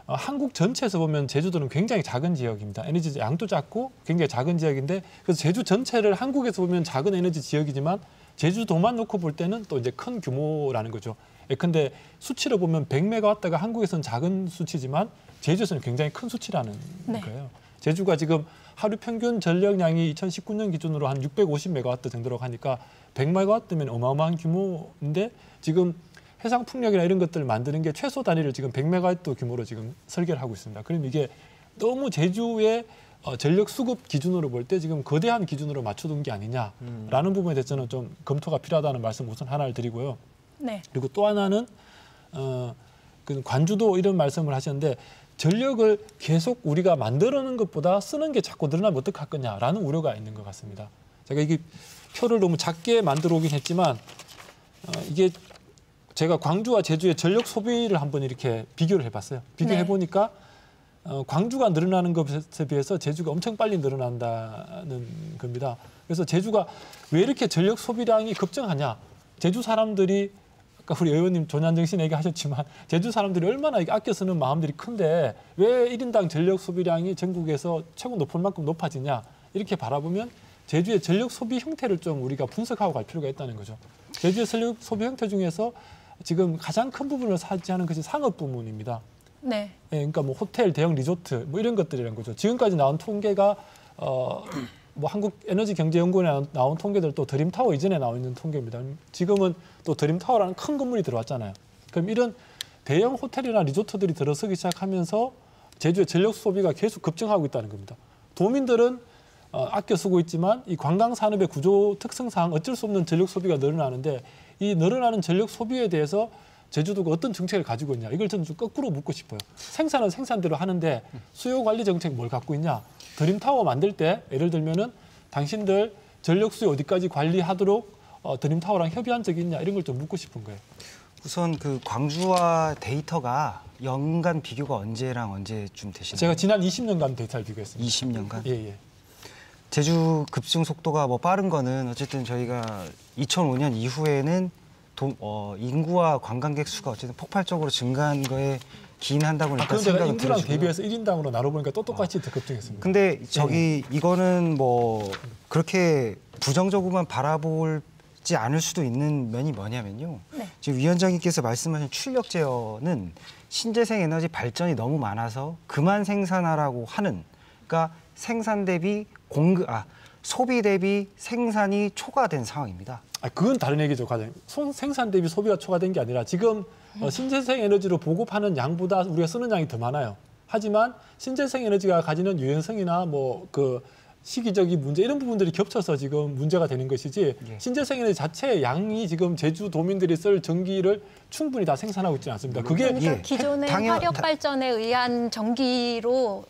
한국 전체에서 보면 제주도는 굉장히 작은 지역입니다. 에너지 양도 작고 굉장히 작은 지역인데, 그래서 제주 전체를 한국에서 보면 작은 에너지 지역이지만 제주도만 놓고 볼 때는 또 이제 큰 규모라는 거죠. 예컨대 수치로 보면 100메가와트가 한국에서는 작은 수치지만 제주에서는 굉장히 큰 수치라는 네. 거예요. 제주가 지금 하루 평균 전력량이 2019년 기준으로 한 650메가와트 정도라고 하니까 100메가와트면 어마어마한 규모인데, 지금 해상 풍력이나 이런 것들을 만드는 게 최소 단위를 지금 100메가와트 규모로 지금 설계를 하고 있습니다. 그럼 이게 너무 제주의 전력 수급 기준으로 볼 때 지금 거대한 기준으로 맞춰둔 게 아니냐라는 부분에 대해서는 좀 검토가 필요하다는 말씀 우선 하나를 드리고요. 네. 그리고 또 하나는 그 관주도 이런 말씀을 하셨는데, 전력을 계속 우리가 만들어내는 것보다 쓰는 게 자꾸 늘어나면 어떡할 거냐라는 우려가 있는 것 같습니다. 제가 이게 표를 너무 작게 만들어 오긴 했지만 이게 제가 광주와 제주의 전력 소비를 한번 이렇게 비교를 해봤어요. 비교해 보니까 광주가 늘어나는 것에 비해서 제주가 엄청 빨리 늘어난다는 겁니다. 그래서 제주가 왜 이렇게 전력 소비량이 급증하냐? 제주 사람들이 아까 우리 의원님 조난정신 얘기하셨지만 제주 사람들이 얼마나 아껴 쓰는 마음들이 큰데 왜 1인당 전력 소비량이 전국에서 최고 높을 만큼 높아지냐? 이렇게 바라보면 제주의 전력 소비 형태를 좀 우리가 분석하고 갈 필요가 있다는 거죠. 제주의 전력 소비 형태 중에서 지금 가장 큰 부분을 차지하는 것이 상업 부문입니다. 네. 예, 그러니까 뭐 호텔, 대형 리조트 뭐 이런 것들이라는 거죠. 지금까지 나온 통계가 뭐 한국에너지경제연구원에 나온 통계들 또 드림타워 이전에 나와 있는 통계입니다. 지금은 또 드림타워라는 큰 건물이 들어왔잖아요. 그럼 이런 대형 호텔이나 리조트들이 들어서기 시작하면서 제주의 전력 소비가 계속 급증하고 있다는 겁니다. 도민들은 아껴 쓰고 있지만 이 관광 산업의 구조 특성상 어쩔 수 없는 전력 소비가 늘어나는데, 이 늘어나는 전력 소비에 대해서 제주도가 어떤 정책을 가지고 있냐, 이걸 저는 좀 거꾸로 묻고 싶어요. 생산은 생산대로 하는데 수요 관리 정책 뭘 갖고 있냐. 드림타워 만들 때 예를 들면은 당신들 전력 수요 어디까지 관리하도록 드림타워랑 협의한 적이 있냐, 이런 걸 좀 묻고 싶은 거예요. 우선 그 광주와 데이터가 연간 비교가 언제랑 언제쯤 되시나요? 제가 지난 20년간 데이터를 비교했습니다. 20년간? 예. 제주 급증 속도가 뭐 빠른 거는 어쨌든 저희가 2005년 이후에는 인구와 관광객 수가 어쨌든 폭발적으로 증가한 거에 기인한다고 일단 그런데 생각은 인구랑 들어지고요. 대비해서 1인당으로 나눠보니까 또 똑같이 더 급증했습니다. 근데 이거는 뭐 그렇게 부정적으로만 바라보지 않을 수도 있는 면이 뭐냐면요. 네. 지금 위원장님께서 말씀하신 출력 제어는 신재생 에너지 발전이 너무 많아서 그만 생산하라고 하는, 그러니까 생산 대비 소비 대비 생산이 초과된 상황입니다. 그건 다른 얘기죠, 과장님. 생산 대비 소비가 초과된 게 아니라 지금 신재생 에너지로 보급하는 양보다 우리가 쓰는 양이 더 많아요. 하지만 신재생 에너지가 가지는 유연성이나 뭐 그 시기적인 문제 이런 부분들이 겹쳐서 지금 문제가 되는 것이지, 신재생 에너지 자체의 양이 지금 제주도민들이 쓸 전기를 충분히 다 생산하고 있지는 않습니다. 그게 그러니까 기존의 당연- 화력 발전에 의한 전기로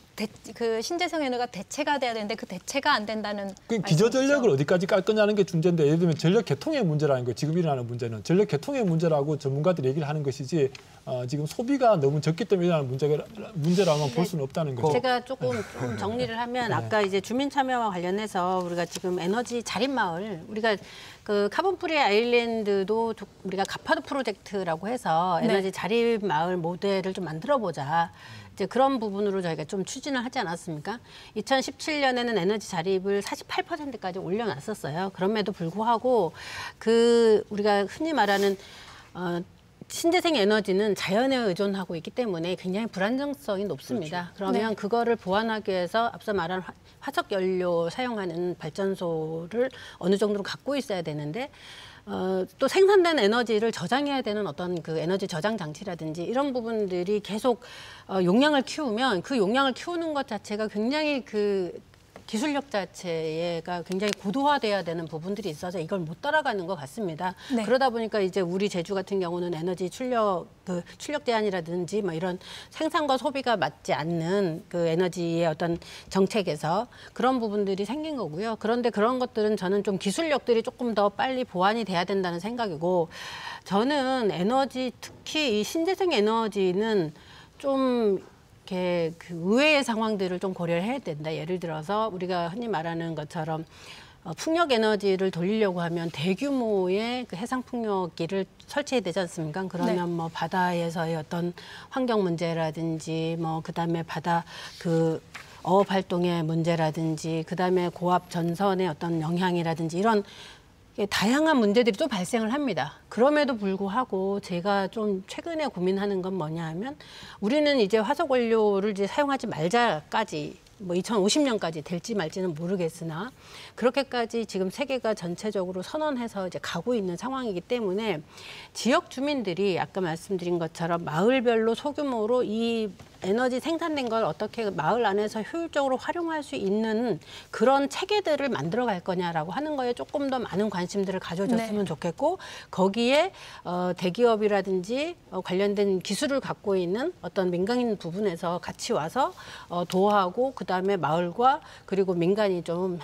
그 신재생 에너지가 대체가 돼야 되는데 그 대체가 안 된다는 기저 전력을 말씀이시죠? 어디까지 깔 거냐는 게 문제인데, 예를 들면 전력 개통의 문제라는 거예요. 지금 일어나는 문제는 전력 개통의 문제라고 전문가들이 얘기를 하는 것이지, 지금 소비가 너무 적기 때문에 일어나는 문제라고만 볼 수는 없다는 거죠. 제가 조금 정리를 하면 아까 이제 주민 참여와 관련해서 우리가 지금 에너지 자립 마을, 우리가 그 카본 프리 아일랜드도 우리가 가파도 프로젝트라고 해서 에너지 자립 마을 모델을 좀 만들어 보자. 이제 그런 부분으로 저희가 좀 추진을 하지 않았습니까? 2017년에는 에너지 자립을 48%까지 올려놨었어요. 그럼에도 불구하고 그 우리가 흔히 말하는 신재생 에너지는 자연에 의존하고 있기 때문에 굉장히 불안정성이 높습니다. 그러면 그거를 보완하기 위해서 앞서 말한 화석 연료 사용하는 발전소를 어느 정도로 갖고 있어야 되는데, 또 생산된 에너지를 저장해야 되는 어떤 그 에너지 저장 장치라든지 이런 부분들이 계속 용량을 키우면 그 용량을 키우는 것 자체가 굉장히 그 기술력 자체가 굉장히 고도화돼야 되는 부분들이 있어서 이걸 못 따라가는 것 같습니다. 네. 그러다 보니까 이제 우리 제주 같은 경우는 에너지 출력 제한이라든지 뭐 이런 생산과 소비가 맞지 않는 그 에너지의 어떤 정책에서 그런 부분들이 생긴 거고요. 그런데 그런 것들은 저는 좀 기술력들이 조금 더 빨리 보완이 돼야 된다는 생각이고, 저는 에너지, 특히 이 신재생 에너지는 좀 이렇게 그 의외의 상황들을 좀 고려를 해야 된다. 예를 들어서 우리가 흔히 말하는 것처럼 풍력 에너지를 돌리려고 하면 대규모의 그 해상 풍력기를 설치해야 되지 않습니까? 그러면 네. 뭐 바다에서의 어떤 환경 문제라든지 뭐 그다음에 바다 그 어업 활동의 문제라든지 그다음에 고압 전선의 어떤 영향이라든지 이런 다양한 문제들이 또 발생을 합니다. 그럼에도 불구하고 제가 좀 최근에 고민하는 건 뭐냐 하면, 우리는 이제 화석 원료를 이제 사용하지 말자까지 뭐 2050년까지 될지 말지는 모르겠으나 그렇게까지 지금 세계가 전체적으로 선언해서 이제 가고 있는 상황이기 때문에 지역 주민들이 아까 말씀드린 것처럼 마을별로 소규모로 이 에너지 생산된 걸 어떻게 마을 안에서 효율적으로 활용할 수 있는 그런 체계들을 만들어 갈 거냐라고 하는 거에 조금 더 많은 관심들을 가져줬으면 네. 좋겠고, 거기에 대기업이라든지 관련된 기술을 갖고 있는 어떤 민간인 부분에서 같이 와서 도와하고, 그다음에 마을과 그리고 민간이 좀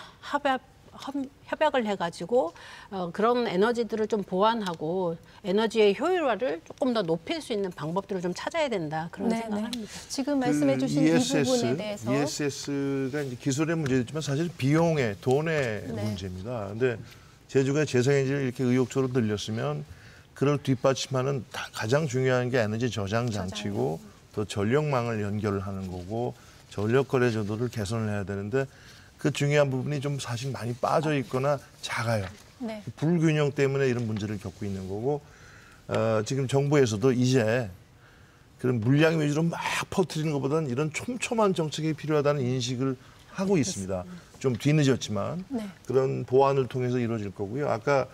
협약을 해가지고 그런 에너지들을 좀 보완하고 에너지의 효율화를 조금 더 높일 수 있는 방법들을 좀 찾아야 된다, 그런 네, 생각을 네. 합니다. 지금 말씀해 주신 이 부분에 대해서 ESS가 이제 기술의 문제지만 사실 비용의 돈의 네. 문제입니다. 근데 제주가 재생에너지를 이렇게 의욕적으로 늘렸으면 그걸 뒷받침하는 가장 중요한 게 에너지 저장 장치고 또 전력망을 연결을 하는 거고 전력 거래 제도를 개선을 해야 되는데 그 중요한 부분이 좀 사실 많이 빠져 있거나 작아요. 네. 불균형 때문에 이런 문제를 겪고 있는 거고, 지금 정부에서도 이제 그런 물량 위주로 막 퍼뜨리는 것보다는 이런 촘촘한 정책이 필요하다는 인식을 하고 있습니다. 좀 뒤늦었지만 네. 그런 보완을 통해서 이루어질 거고요. 아까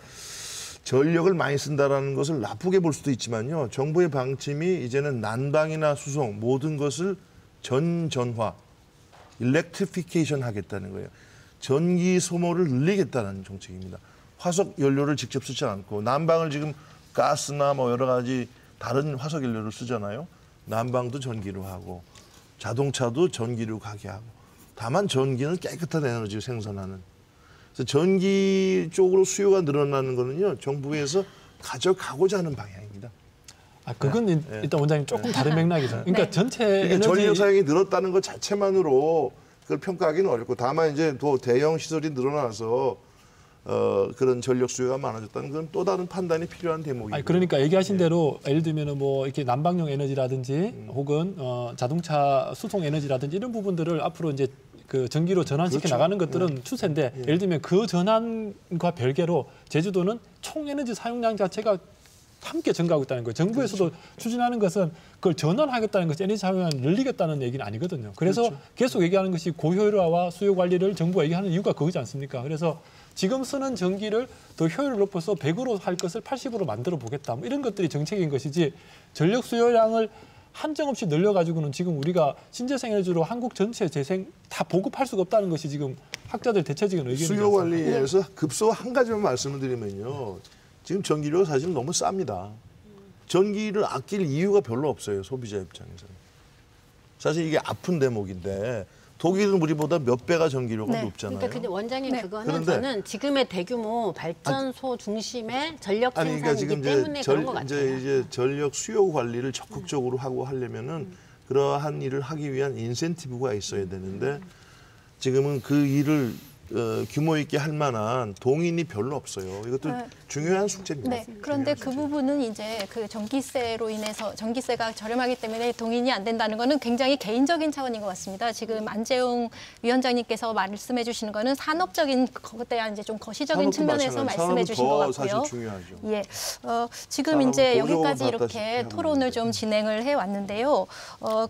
전력을 많이 쓴다라는 것을 나쁘게 볼 수도 있지만요. 정부의 방침이 이제는 난방이나 수송 모든 것을 전전화, 일렉트리피케이션 하겠다는 거예요. 전기 소모를 늘리겠다는 정책입니다. 화석 연료를 직접 쓰지 않고, 난방을 지금 가스나 뭐 여러 가지 다른 화석 연료를 쓰잖아요. 난방도 전기로 하고 자동차도 전기로 가게 하고, 다만 전기는 깨끗한 에너지를 생산하는. 그래서 전기 쪽으로 수요가 늘어나는 거는요, 정부에서 가져가고자 하는 방향입니다. 그건 일단 원장님 조금 다른 맥락이죠. 그러니까 네. 전체 그러니까 에너지 전력 사용이 늘었다는 것 자체만으로 그걸 평가하기는 어렵고, 다만 이제 또 대형 시설이 늘어나서 그런 전력 수요가 많아졌다는 건 또 다른 판단이 필요한 대목이고. 그러니까 얘기하신 대로 예를 들면은 뭐 이렇게 난방용 에너지라든지 혹은 자동차 수송 에너지라든지 이런 부분들을 앞으로 이제 그 전기로 전환시켜 그렇죠. 나가는 것들은 추세인데, 예를 들면 그 전환과 별개로 제주도는 총 에너지 사용량 자체가 함께 증가하고 있다는 거예요. 정부에서도 추진하는 것은 그걸 전환하겠다는 것이 에너지 사용량을 늘리겠다는 얘기는 아니거든요. 그래서 계속 얘기하는 것이 고효율화와 수요 관리를 정부가 얘기하는 이유가 그거지 않습니까? 그래서 지금 쓰는 전기를 더 효율을 높여서 100으로 할 것을 80으로 만들어 보겠다. 뭐 이런 것들이 정책인 것이지, 전력 수요량을 한정없이 늘려가지고는 지금 우리가 신재생 에너지로 한국 전체 재생 다 보급할 수가 없다는 것이 지금 학자들 대체적인 의견이죠. 수요 관리에서 급소 한 가지만 말씀을 드리면요. 지금 전기료가 사실 너무 쌉니다. 전기를 아낄 이유가 별로 없어요, 소비자 입장에서는. 사실 이게 아픈 대목인데, 독일은 우리보다 몇 배가 전기료가 네. 높잖아요. 그러니까 근데 원장님, 네. 그거는 그런데 저는 지금의 대규모 발전소 중심의 전력 생산이기 그러니까 지금 때문에 그런 것 같아요. 이제 전력 수요 관리를 적극적으로 하고 하려면은 그러한 일을 하기 위한 인센티브가 있어야 되는데, 지금은 그 일을 규모 있게 할 만한 동인이 별로 없어요. 이것도 중요한 숙제입니다. 네. 그런데 그 부분은 이제 그 전기세로 인해서 전기세가 저렴하기 때문에 동인이 안 된다는 거는 굉장히 개인적인 차원인 것 같습니다. 지금 안재웅 위원장님께서 말씀해 주시는 거는 산업적인 것에 대한 이제 좀 거시적인 측면에서 말씀해 주신 것 같고요. 사실 중요하죠. 예. 지금 산업은 이제 보조금 여기까지 갖다 이렇게 하면 토론을 되는데. 좀 진행을 해 왔는데요.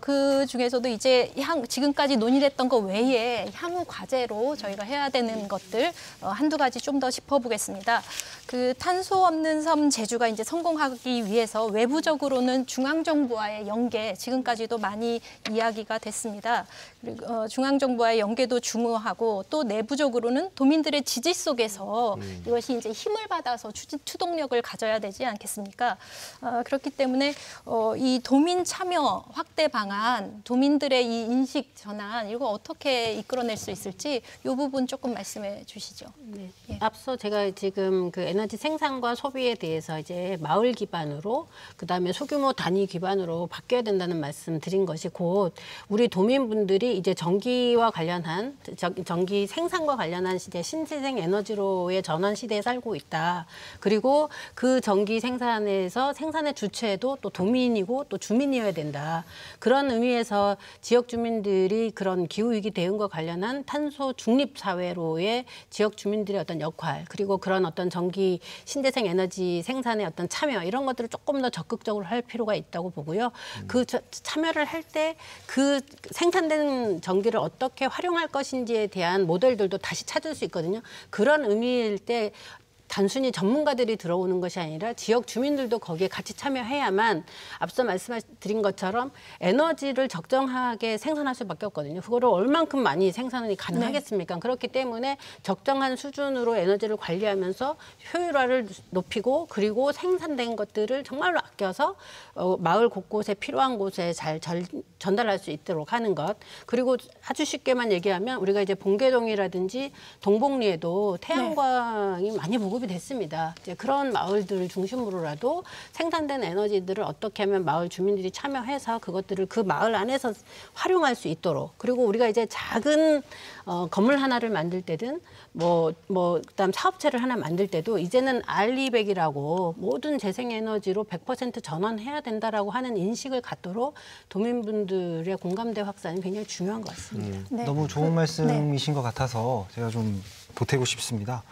그 중에서도 이제 지금까지 논의됐던 것 외에 향후 과제로 저희가 해야 되는 것들 한두 가지 좀 더 짚어보겠습니다. 그 탄소 없는 섬 제주가 이제 성공하기 위해서 외부적으로는 중앙정부와의 연계, 지금까지도 많이 이야기가 됐습니다. 그리고 중앙정부와의 연계도 중요하고 또 내부적으로는 도민들의 지지 속에서 이것이 이제 힘을 받아서 추동력을 가져야 되지 않겠습니까? 그렇기 때문에 이 도민 참여 확대 방안, 도민들의 이 인식 전환 이거 어떻게 이끌어낼 수 있을지 이 부분 조금 말씀해 주시죠. 네. 예. 앞서 제가 지금 그 에너지 생산과 소비에 대해서 이제 마을 기반으로 그다음에 소규모 단위 기반으로 바뀌어야 된다는 말씀 드린 것이 곧 우리 도민분들이 이제 전기와 관련한 전기 생산과 관련한 시대 신재생 에너지로의 전환 시대에 살고 있다. 그리고 그 전기 생산에서 생산의 주체도 또 도민이고 또 주민이어야 된다. 그런 의미에서 지역 주민들이 그런 기후 위기 대응과 관련한 탄소 중립 사회로의 지역 주민들의 어떤 역할 그리고 그런 어떤 전기 신재생 에너지 생산의 어떤 참여 이런 것들을 조금 더 적극적으로 할 필요가 있다고 보고요. 그 참여를 할 때 그 생산된 전기를 어떻게 활용할 것인지에 대한 모델들도 다시 찾을 수 있거든요. 그런 의미일 때 단순히 전문가들이 들어오는 것이 아니라 지역 주민들도 거기에 같이 참여해야만 앞서 말씀드린 것처럼 에너지를 적정하게 생산할 수밖에 없거든요. 그거를 얼만큼 많이 생산이 가능하겠습니까? 네. 그렇기 때문에 적정한 수준으로 에너지를 관리하면서 효율화를 높이고 그리고 생산된 것들을 정말로 아껴서 마을 곳곳에 필요한 곳에 잘 전달할 수 있도록 하는 것. 그리고 아주 쉽게만 얘기하면 우리가 이제 봉계동이라든지 동복리에도 태양광이 많이 보급이 됐습니다. 이제 그런 마을들을 중심으로라도 생산된 에너지들을 어떻게 하면 마을 주민들이 참여해서 그것들을 그 마을 안에서 활용할 수 있도록 그리고 우리가 이제 작은 건물 하나를 만들 때든 그다음 사업체를 하나 만들 때도 이제는 알리백이라고 모든 재생에너지로 100% 전환해야 된다라고 하는 인식을 갖도록 도민분들의 공감대 확산이 굉장히 중요한 것 같습니다. 네. 너무 좋은 말씀이신 것 같아서 제가 좀 보태고 싶습니다.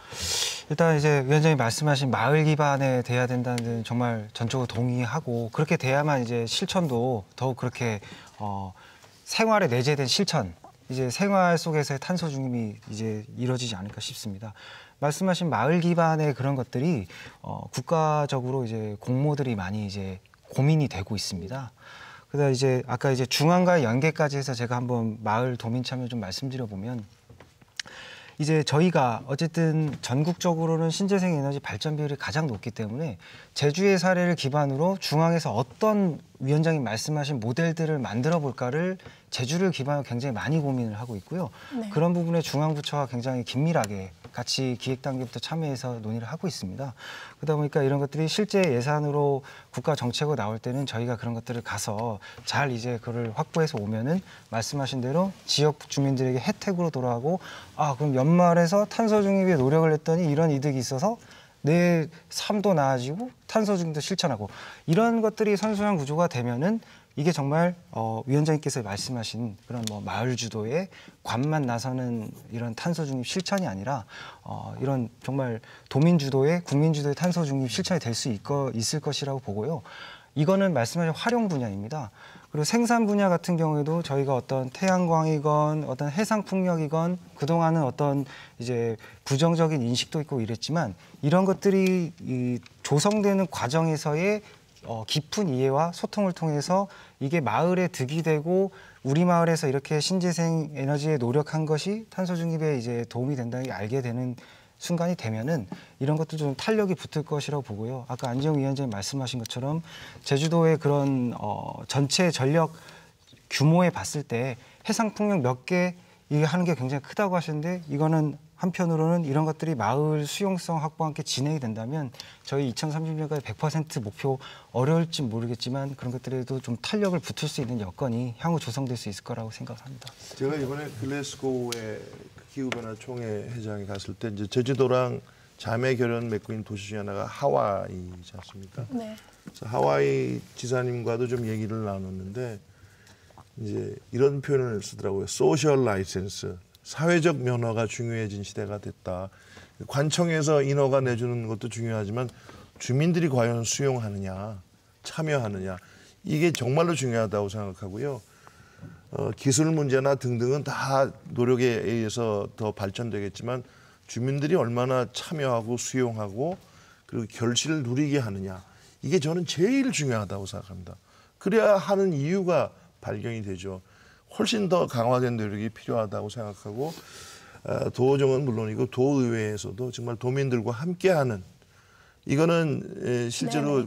일단 이제 위원장님 말씀하신 마을 기반에 돼야 된다는 정말 전적으로 동의하고 그렇게 돼야만 이제 실천도 더욱 그렇게 생활에 내재된 실천 이제 생활 속에서의 탄소 중립이 이제 이루어지지 않을까 싶습니다. 말씀하신 마을 기반의 그런 것들이 국가적으로 이제 공모들이 많이 이제 고민이 되고 있습니다. 그다음 이제 아까 이제 중앙과의 연계까지 해서 제가 한번 마을 도민 참여 좀 말씀드려 보면 이제 저희가 어쨌든 전국적으로는 신재생 에너지 발전 비율이 가장 높기 때문에 제주의 사례를 기반으로 중앙에서 어떤 위원장님 말씀하신 모델들을 만들어 볼까를 제주를 기반으로 굉장히 많이 고민을 하고 있고요. 네. 그런 부분에 중앙부처와 굉장히 긴밀하게 같이 기획 단계부터 참여해서 논의를 하고 있습니다. 그러다 보니까 이런 것들이 실제 예산으로 국가 정책으로 나올 때는 저희가 그런 것들을 가서 잘 이제 그걸 확보해서 오면은 말씀하신 대로 지역 주민들에게 혜택으로 돌아가고 그럼 연말에서 탄소 중립에 노력을 했더니 이런 이득이 있어서 내 삶도 나아지고 탄소 중립도 실천하고 이런 것들이 선순환 구조가 되면은 이게 정말 위원장님께서 말씀하신 그런 마을 주도의 관만 나서는 이런 탄소 중립 실천이 아니라 이런 정말 도민 주도의 국민 주도의 탄소 중립 실천이 될 수 있을 것이라고 보고요. 이거는 말씀하신 활용 분야입니다. 그리고 생산 분야 같은 경우에도 저희가 어떤 태양광이건 어떤 해상 풍력이건 그동안은 어떤 이제 부정적인 인식도 있고 이랬지만 이런 것들이 조성되는 과정에서의 깊은 이해와 소통을 통해서 이게 마을에 득이 되고 우리 마을에서 이렇게 신재생 에너지에 노력한 것이 탄소 중립에 이제 도움이 된다는 게 알게 되는 순간이 되면은 이런 것도 좀 탄력이 붙을 것이라고 보고요. 아까 안지영 위원장님 말씀하신 것처럼 제주도의 그런 전체 전력 규모에 봤을 때 해상 풍력 몇 개 이게 하는 게 굉장히 크다고 하시는데 이거는 한편으로는 이런 것들이 마을 수용성 확보와 함께 진행이 된다면 저희 2030년까지 100% 목표 어려울지 모르겠지만 그런 것들에도 좀 탄력을 붙을 수 있는 여건이 향후 조성될 수 있을 거라고 생각합니다. 제가 이번에 글래스고의 기후변화 총회 회장에 갔을 때 이제 제주도랑 자매 결연 맺고 있는 도시 중에 하나가 하와이지 않습니까? 네. 그래서 하와이 지사님과도 좀 얘기를 나눴는데 이제 이런 표현을 쓰더라고요. 소셜 라이센스. 사회적 면허가 중요해진 시대가 됐다. 관청에서 인허가 내주는 것도 중요하지만 주민들이 과연 수용하느냐, 참여하느냐 이게 정말로 중요하다고 생각하고요. 기술 문제나 등등은 다 노력에 의해서 더 발전되겠지만 주민들이 얼마나 참여하고 수용하고 그리고 결실을 누리게 하느냐. 이게 저는 제일 중요하다고 생각합니다. 그래야 하는 이유가 발견이 되죠. 훨씬 더 강화된 노력이 필요하다고 생각하고 도정은 물론이고 도의회에서도 정말 도민들과 함께하는 이거는 실제로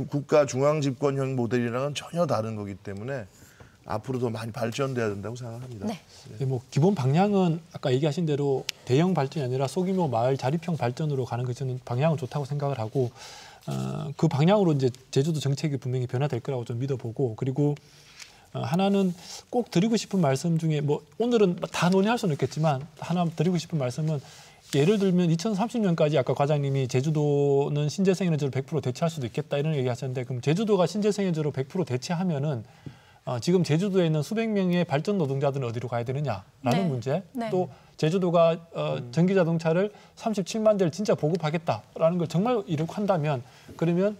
국가 중앙집권형 모델이랑은 전혀 다른 거기 때문에 앞으로도 많이 발전돼야 된다고 생각합니다. 네. 뭐 기본 방향은 아까 얘기하신 대로 대형 발전이 아니라 소규모 마을 자립형 발전으로 가는 것은 저는 방향은 좋다고 생각을 하고 그 방향으로 이제 제주도 정책이 분명히 변화될 거라고 좀 믿어보고 그리고 하나는 꼭 드리고 싶은 말씀 중에 뭐 오늘은 다 논의할 수는 있겠지만 하나 드리고 싶은 말씀은 예를 들면 2030년까지 아까 과장님이 제주도는 신재생에너지를 100% 대체할 수도 있겠다 이런 얘기하셨는데 그럼 제주도가 신재생에너지로 100% 대체하면은 지금 제주도에 있는 수백 명의 발전 노동자들은 어디로 가야 되느냐라는 문제 또 제주도가 전기자동차를 37만 대를 진짜 보급하겠다라는 걸 정말 이렇게 한다면 그러면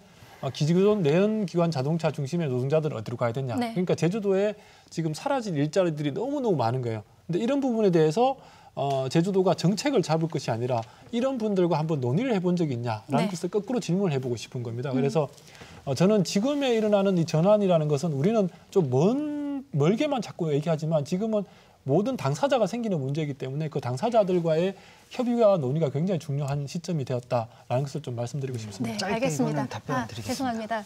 기존 내연기관 자동차 중심의 노동자들은 어디로 가야 되냐. 그러니까 제주도에 지금 사라질 일자리들이 너무너무 많은 거예요. 근데 이런 부분에 대해서 제주도가 정책을 잡을 것이 아니라 이런 분들과 한번 논의를 해본 적이 있냐라는 것을 거꾸로 질문을 해보고 싶은 겁니다. 그래서 저는 지금에 일어나는 이 전환이라는 것은 우리는 좀 멀게만 자꾸 얘기하지만 지금은 모든 당사자가 생기는 문제이기 때문에 그 당사자들과의 협의와 논의가 굉장히 중요한 시점이 되었다라는 것을 좀 말씀드리고 싶습니다. 짧게 알겠습니다. 이거는 답변드리겠습니다. 죄송합니다.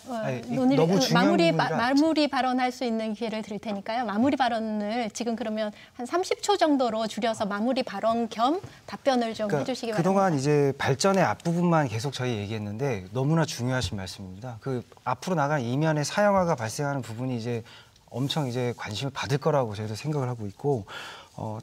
논의, 너무 중요한 마무리 발언할 수 있는 기회를 드릴 테니까요. 마무리 발언을 지금 그러면 한 30초 정도로 줄여서 마무리 발언 겸 답변을 좀 해주시기 바랍니다. 그동안 이제 발전의 앞부분만 계속 저희 얘기했는데 너무나 중요하신 말씀입니다. 그 앞으로 나간 이면의 사형아가 발생하는 부분이 이제 엄청 이제 관심을 받을 거라고 저희도 생각을 하고 있고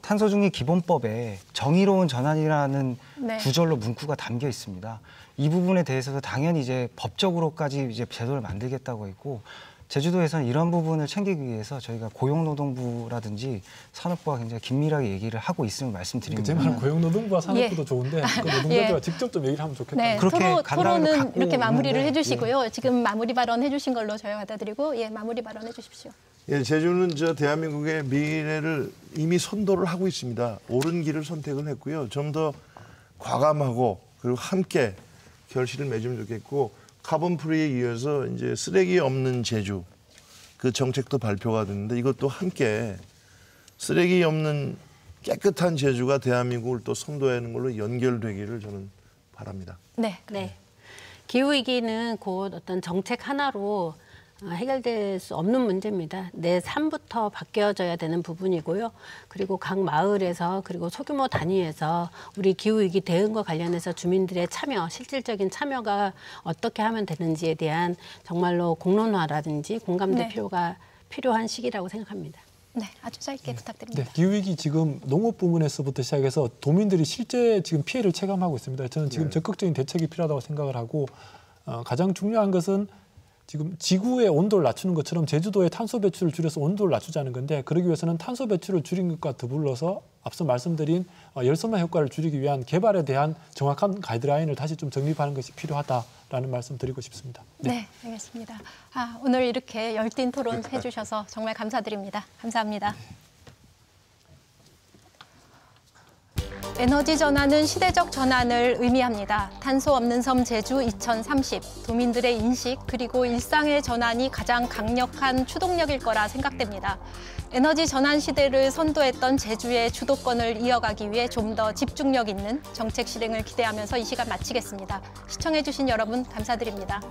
탄소중립 기본법에 정의로운 전환이라는 구절로 문구가 담겨 있습니다. 이 부분에 대해서도 당연히 이제 법적으로까지 이제 제도를 만들겠다고 했고 제주도에서는 이런 부분을 챙기기 위해서 저희가 고용노동부라든지 산업부와 굉장히 긴밀하게 얘기를 하고 있음을 말씀드립니다. 제 말은 고용노동부와 산업부도 좋은데 그 노동자들과 직접 좀 얘기를 하면 좋겠다. 네, 그렇게 토론은 이렇게 마무리를 해주시고요. 지금 마무리 발언 해주신 걸로 저희가 받아들이고 마무리 발언 해주십시오. 예, 제주는 대한민국의 미래를 이미 선도를 하고 있습니다. 옳은 길을 선택을 했고요. 좀 더 과감하고 그리고 함께 결실을 맺으면 좋겠고 카본 프리에 이어서 이제 쓰레기 없는 제주 그 정책도 발표가 됐는데 이것도 함께 쓰레기 없는 깨끗한 제주가 대한민국을 또 선도하는 걸로 연결되기를 저는 바랍니다. 네. 기후 위기는 곧 어떤 정책 하나로 해결될 수 없는 문제입니다. 내 삶부터 바뀌어져야 되는 부분이고요. 그리고 각 마을에서 그리고 소규모 단위에서 우리 기후위기 대응과 관련해서 주민들의 참여, 실질적인 참여가 어떻게 하면 되는지에 대한 정말로 공론화라든지 공감대 필요한 시기라고 생각합니다. 네, 아주 짧게 부탁드립니다. 네, 기후위기 지금 농업 부문에서부터 시작해서 도민들이 실제 지금 피해를 체감하고 있습니다. 저는 지금 적극적인 대책이 필요하다고 생각을 하고 가장 중요한 것은 지금 지구의 온도를 낮추는 것처럼 제주도의 탄소 배출을 줄여서 온도를 낮추자는 건데 그러기 위해서는 탄소 배출을 줄인 것과 더불어서 앞서 말씀드린 열섬화 효과를 줄이기 위한 개발에 대한 정확한 가이드라인을 다시 좀 정립하는 것이 필요하다라는 말씀 드리고 싶습니다. 네, 알겠습니다. 오늘 이렇게 열띤 토론 해주셔서 정말 감사드립니다. 감사합니다. 에너지 전환은 시대적 전환을 의미합니다. 탄소 없는 섬 제주 2030, 도민들의 인식 그리고 일상의 전환이 가장 강력한 추동력일 거라 생각됩니다. 에너지 전환 시대를 선도했던 제주의 주도권을 이어가기 위해 좀 더 집중력 있는 정책 실행을 기대하면서 이 시간 마치겠습니다. 시청해주신 여러분 감사드립니다.